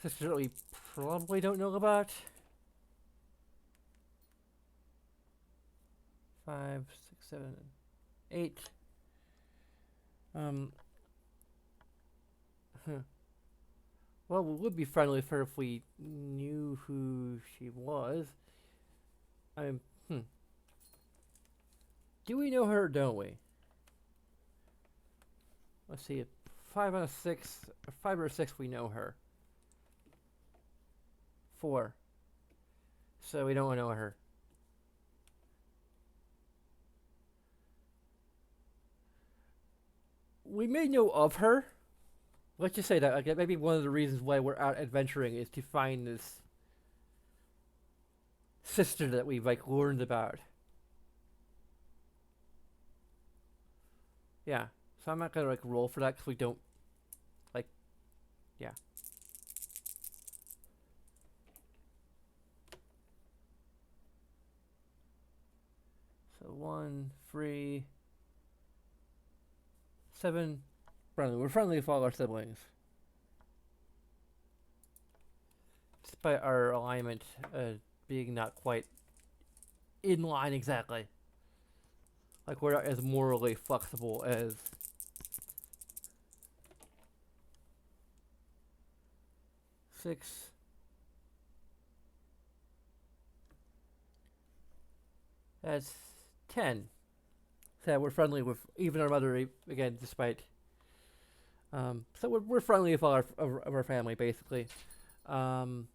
sister that we probably don't know about? 5, 6, 7, 8. Well, we would be friendly with her if we knew who she was. Do we know her or don't we? Let's see. 5 out of 6, 5 or 6, we know her. 4. So we don't know her. We may know of her. Let's just say that. Like, maybe one of the reasons why we're out adventuring is to find this sister that we've like learned about. Yeah. So I'm not gonna like roll for that because we don't like. Yeah. So 1, 3, 7. Friendly. We're friendly with all our siblings, despite our alignment being not quite in line exactly. Like we're not as morally flexible as 6. That's 10. So we're friendly with even our mother again, despite. So we're friendly with all our family basically. Um,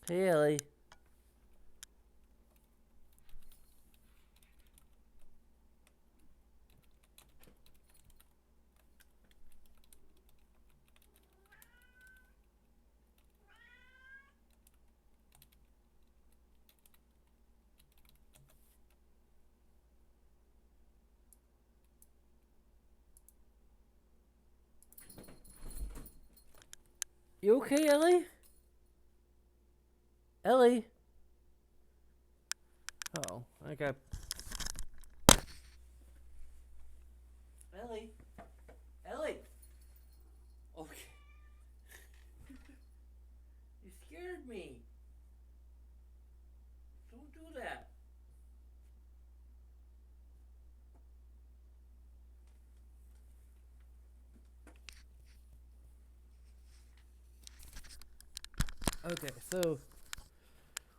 hey Ellie. You okay, Ellie? Ellie? Oh, okay. Ellie? Ellie? Okay. You scared me. Don't do that. Okay, so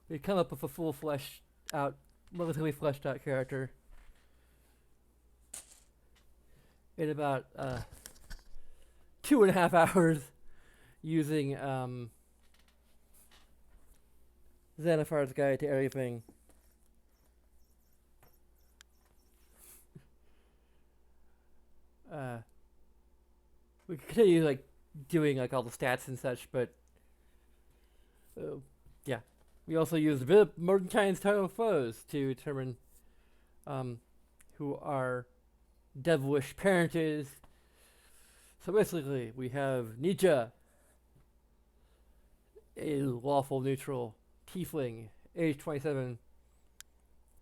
we come up with a full fleshed out, relatively fleshed out character in about 2.5 hours using Xanathar's Guide to Everything. Uh, we could continue like doing like all the stats and such, but yeah, we also use a bit of Mordenkainen's Title of Foes to determine who our devilish parent is. So basically, we have Nietzsche, a lawful neutral tiefling, age 27,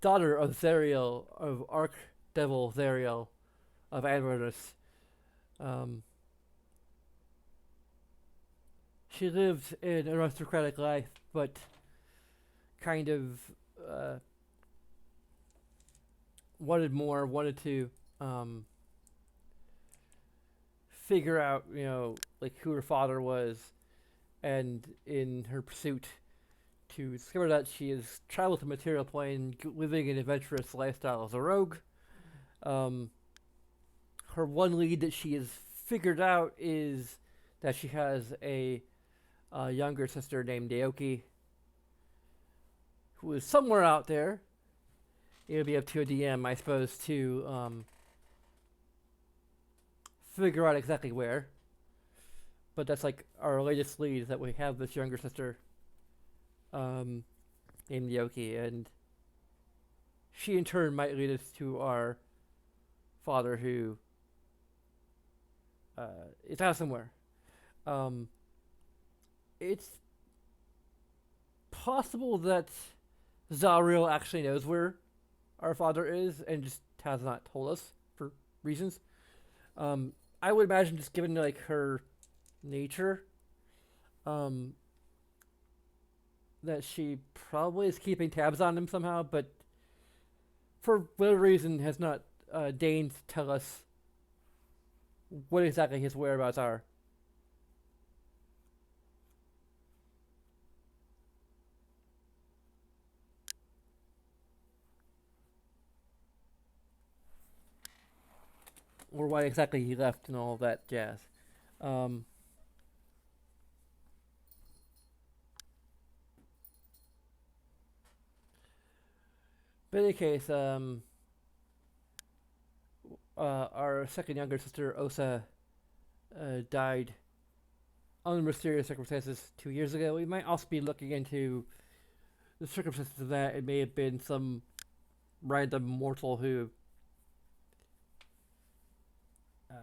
daughter of Zariel, of Archdevil Zariel, of Advertus. She lived an aristocratic life, but kind of wanted more, wanted to figure out, like who her father was, and in her pursuit to discover that, she has traveled to material plane, living an adventurous lifestyle as a rogue. Her one lead that she has figured out is that she has a younger sister named Aoki, who is somewhere out there. It'll be up to a DM, I suppose, to figure out exactly where. But that's like our latest lead, is that we have this younger sister named Yoki, and she in turn might lead us to our father, who is out somewhere. It's possible that Zariel actually knows where our father is and just has not told us for reasons. I would imagine, just given like her nature, that she probably is keeping tabs on him somehow, but for whatever reason has not deigned to tell us what exactly his whereabouts are. or why exactly he left and all of that jazz. Um, but in any case, our second younger sister Osa died under mysterious circumstances 2 years ago. We might also be looking into the circumstances of that. It may have been some random mortal who uh,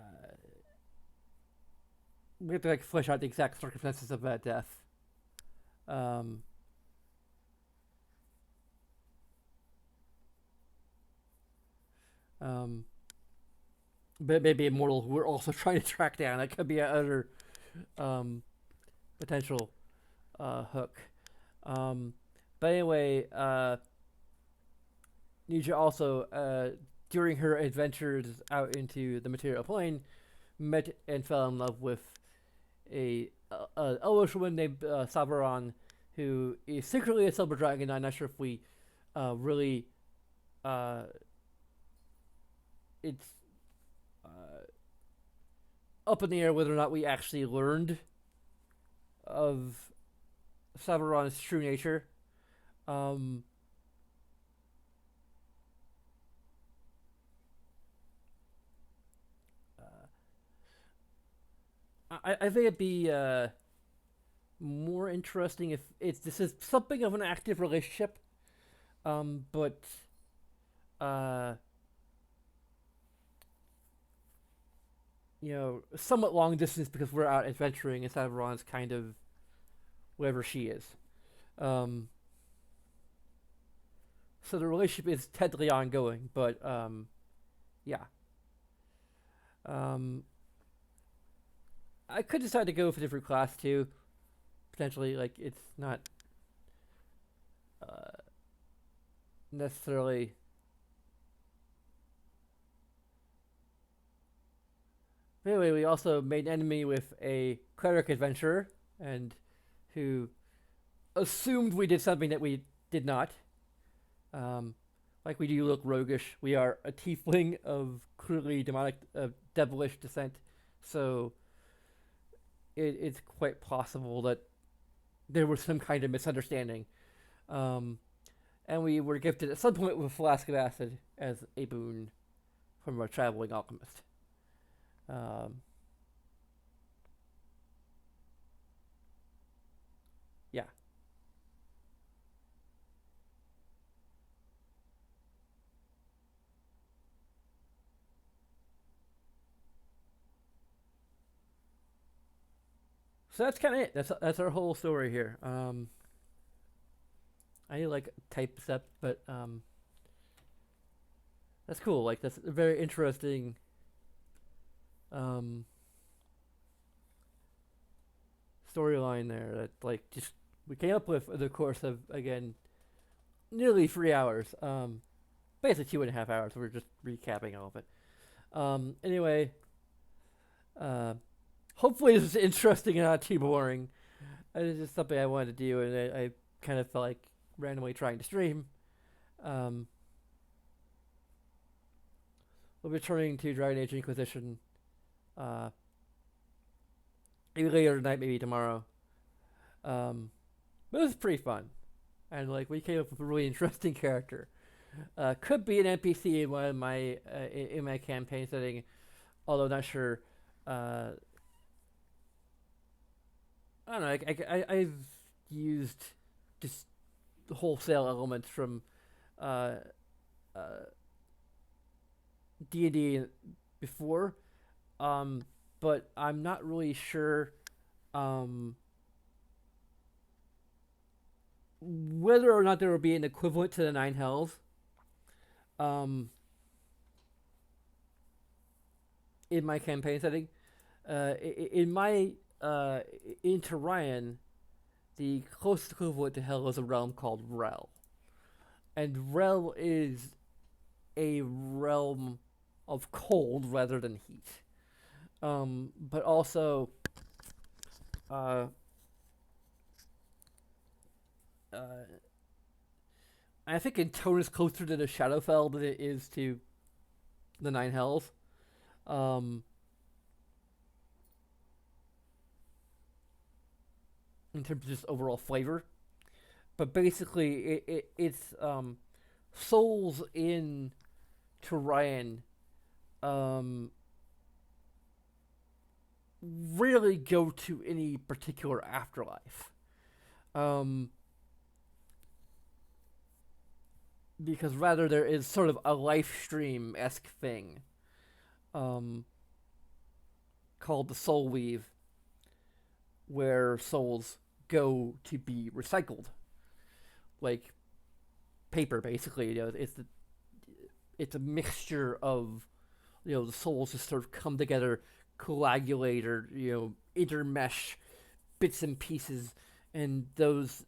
we have to like flesh out the exact circumstances of that death. Um, um, but maybe a mortal who we're also trying to track down. That could be another um, potential hook. Um, but anyway, Nisha also, during her adventures out into the material plane, met and fell in love with a elvish woman named Sabaron, who is secretly a silver dragon. I'm not sure if we really uh, it's up in the air whether or not we actually learned of Sabaron's true nature. Um, I think it'd be more interesting if this is something of an active relationship, but uh, somewhat long distance because we're out adventuring and Sabaron's kind of wherever she is. Um, so the relationship is technically ongoing, but yeah. Um, I could decide to go with a different class too, potentially. Like it's not uh, necessarily. Anyway, we also made enemy with a cleric adventurer, and who assumed we did something that we did not. Um, like we do look roguish. We are a tiefling of clearly demonic, devilish descent, so it's quite possible that there was some kind of misunderstanding. Um, and we were gifted at some point with a flask of acid as a boon from our traveling alchemist. Um, yeah. So that's kind of it. That's our whole story here. I need to, like type this up, but that's cool. Like that's a very interesting um, storyline there. That like just we came up with in the course of again nearly 3 hours. Basically 2.5 hours. We're just recapping all of it. Anyway, uh, hopefully this is interesting and not too boring. It's just something I wanted to do, and I kind of felt like randomly trying to stream. Um, we'll be returning to Dragon Age Inquisition uh, maybe later tonight, maybe tomorrow. But it was pretty fun, and like we came up with a really interesting character. Could be an NPC in one of my in my campaign setting, although not sure. I don't know. I've used just wholesale elements from uh, uh, D&D before, but I'm not really sure um, whether or not there will be an equivalent to the Nine Hells. Um, in my campaign setting, in my into Ryan, the closest equivalent to Hell is a realm called Rel, and Rel is a realm of cold rather than heat. But also, uh, uh, I think in tone is closer to the Shadowfell than it is to the Nine Hells. um, in terms of just overall flavor. But basically, it's souls in Turian um, rarely go to any particular afterlife. Um, because rather there is sort of a life stream esque thing um, called the soul weave, where souls go to be recycled, like paper. Basically, it's a mixture of the souls just sort of come together, coagulate, or intermesh bits and pieces, and those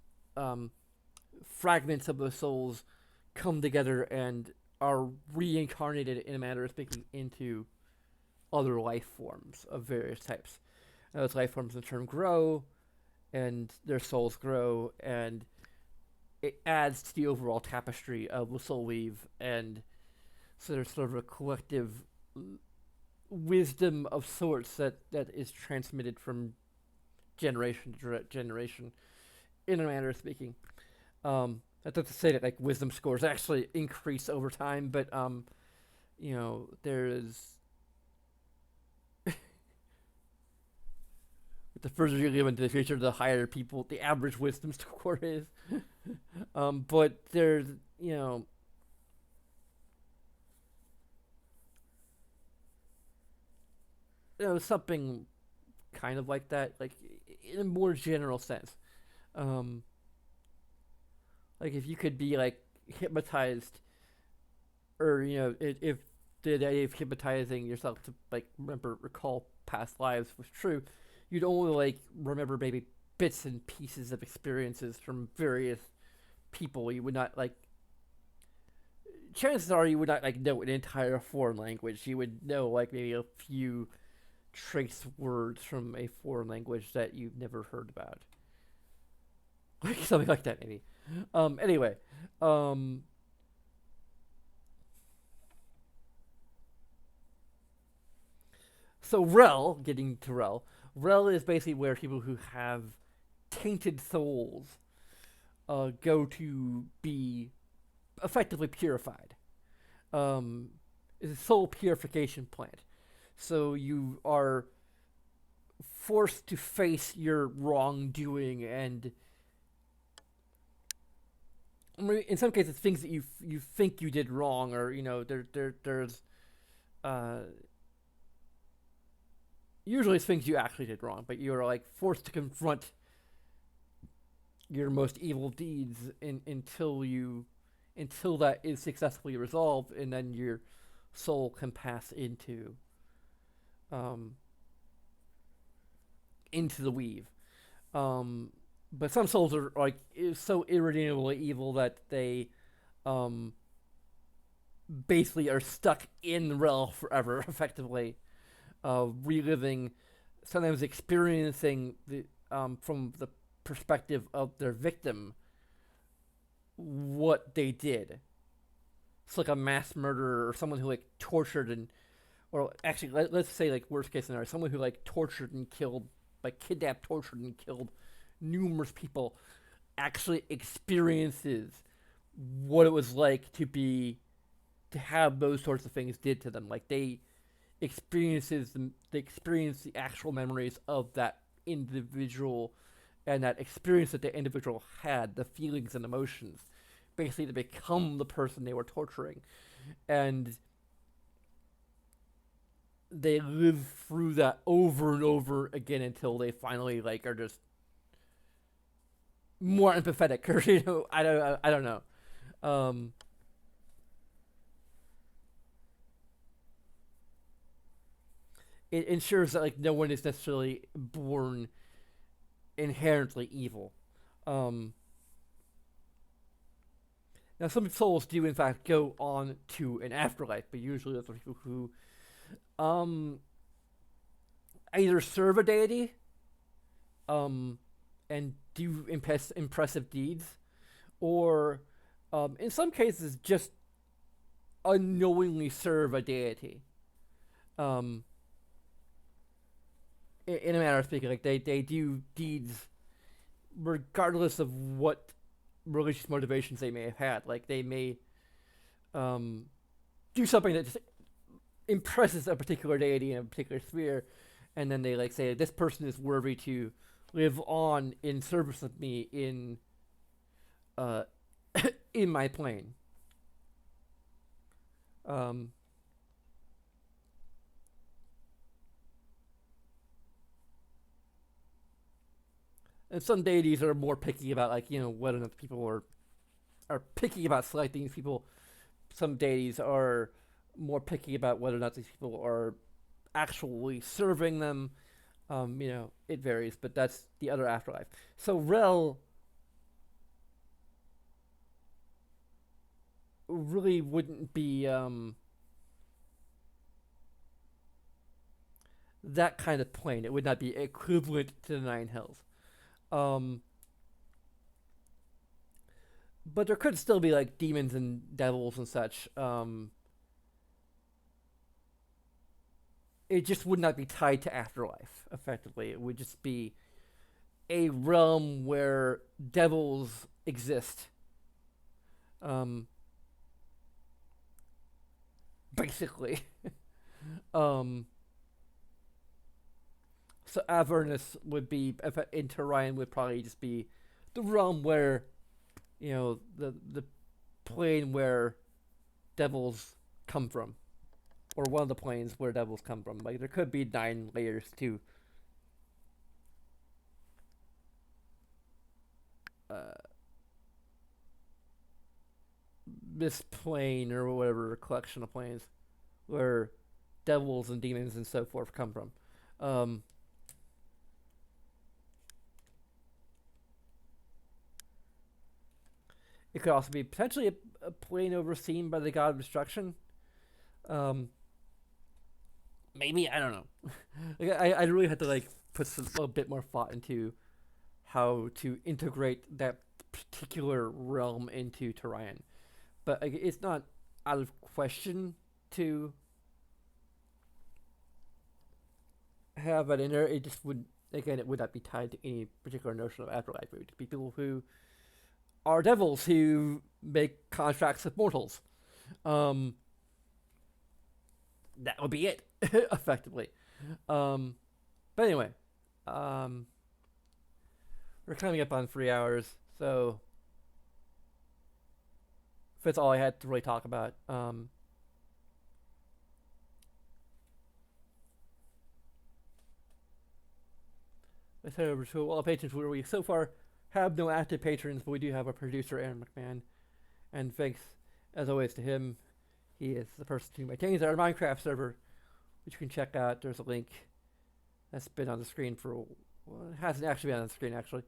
fragments of the souls come together and are reincarnated, in a manner of speaking, into other life forms of various types. And those life forms in turn grow, and their souls grow, and it adds to the overall tapestry of the soul weave. And so there's sort of a collective wisdom of sorts that is transmitted from generation to generation, in a manner of speaking. That's not to say that like wisdom scores actually increase over time, but there's the further you live into the future, the higher the average wisdom score is. But there's something kind of like that, like in a more general sense. Um, like if you could be like hypnotized, or if the idea of hypnotizing yourself to like recall past lives was true, you'd only like remember maybe bits and pieces of experiences from various people. You would not like. Chances are you would not like know an entire foreign language. You would know like maybe a few trace words from a foreign language that you've never heard about. Like something like that, maybe. Anyway, um, so getting to Rel is basically where people who have tainted souls go to be effectively purified. It's a soul purification plant. So you are forced to face your wrongdoing, and in some cases things that you think you did wrong, or there's uh, usually it's things you actually did wrong, but you're like forced to confront your most evil deeds until that is successfully resolved, and then your soul can pass um, into the weave. But some souls are like so irredeemably evil that they um, basically are stuck in Rel forever, effectively, reliving, sometimes experiencing from the perspective of their victim what they did. It's like a mass murderer, or someone who like tortured and, or actually let's say like worst case scenario, someone who like tortured and killed, like kidnapped, tortured and killed numerous people, actually experiences what it was like to have those sorts of things did to them. Like they experience the actual memories of that individual, and that experience that the individual had, the feelings and emotions, basically to become the person they were torturing. And they live through that over and over again until they finally like are just more empathetic, or I don't know. Um, it ensures that like no one is necessarily born inherently evil. Um, Now, some souls do in fact go on to an afterlife, but usually those are people who um, either serve a deity um, and do impressive deeds, or in some cases just unknowingly serve a deity. um, in a manner of speaking, like they do deeds regardless of what religious motivations they may have had. Like they may um, do something that just impresses a particular deity in a particular sphere, and then they like say this person is worthy to live on in service of me uh, in my plane. Um, and some deities are more picky about like whether or not people are picky about selecting these people. Some deities are more picky about whether or not these people are actually serving them. It varies, but that's the other afterlife. So Rel really wouldn't be that kind of plane. It would not be equivalent to the Nine Hells. Um, but there could still be like demons and devils and such. It just would not be tied to afterlife. Effectively, it would just be a realm where devils exist. Um, basically. um, so Avernus would be in Turian would probably just be the realm where the plane where devils come from, or one of the planes where devils come from. Like there could be 9 layers to uh, this plane or whatever collection of planes where devils and demons and so forth come from. Um, it could also be potentially a plane overseen by the god of destruction. Um, maybe I don't know. Like, I really had to like put a little bit more thought into how to integrate that particular realm into Turian. But like, it's not out of question to have it in there. It just would again, it would not be tied to any particular notion of afterlife. It would be people who are devils who make contracts with mortals. Um, that would be it, effectively. Um, but anyway, um, we're coming up on 3 hours, so that's all I had to really talk about. Let's head over to all patrons where we so far have no active patrons, but we do have a producer, Aaron McMahon. And thanks, as always, to him. He is the person who maintains our Minecraft server, which you can check out. There's a link that's been on the screen for, well, it hasn't actually been on the screen, actually.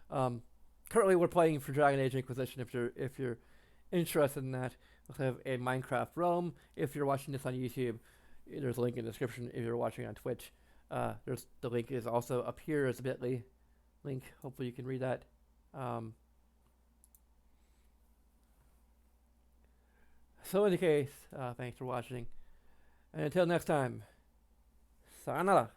Currently, we're playing for Dragon Age Inquisition if you're interested in that. We have a Minecraft realm. If you're watching this on YouTube, there's a link in the description. If you're watching on Twitch, there's the link is also up here as a bit.ly link. Hopefully you can read that. So in any case, thanks for watching. And until next time, sayonara.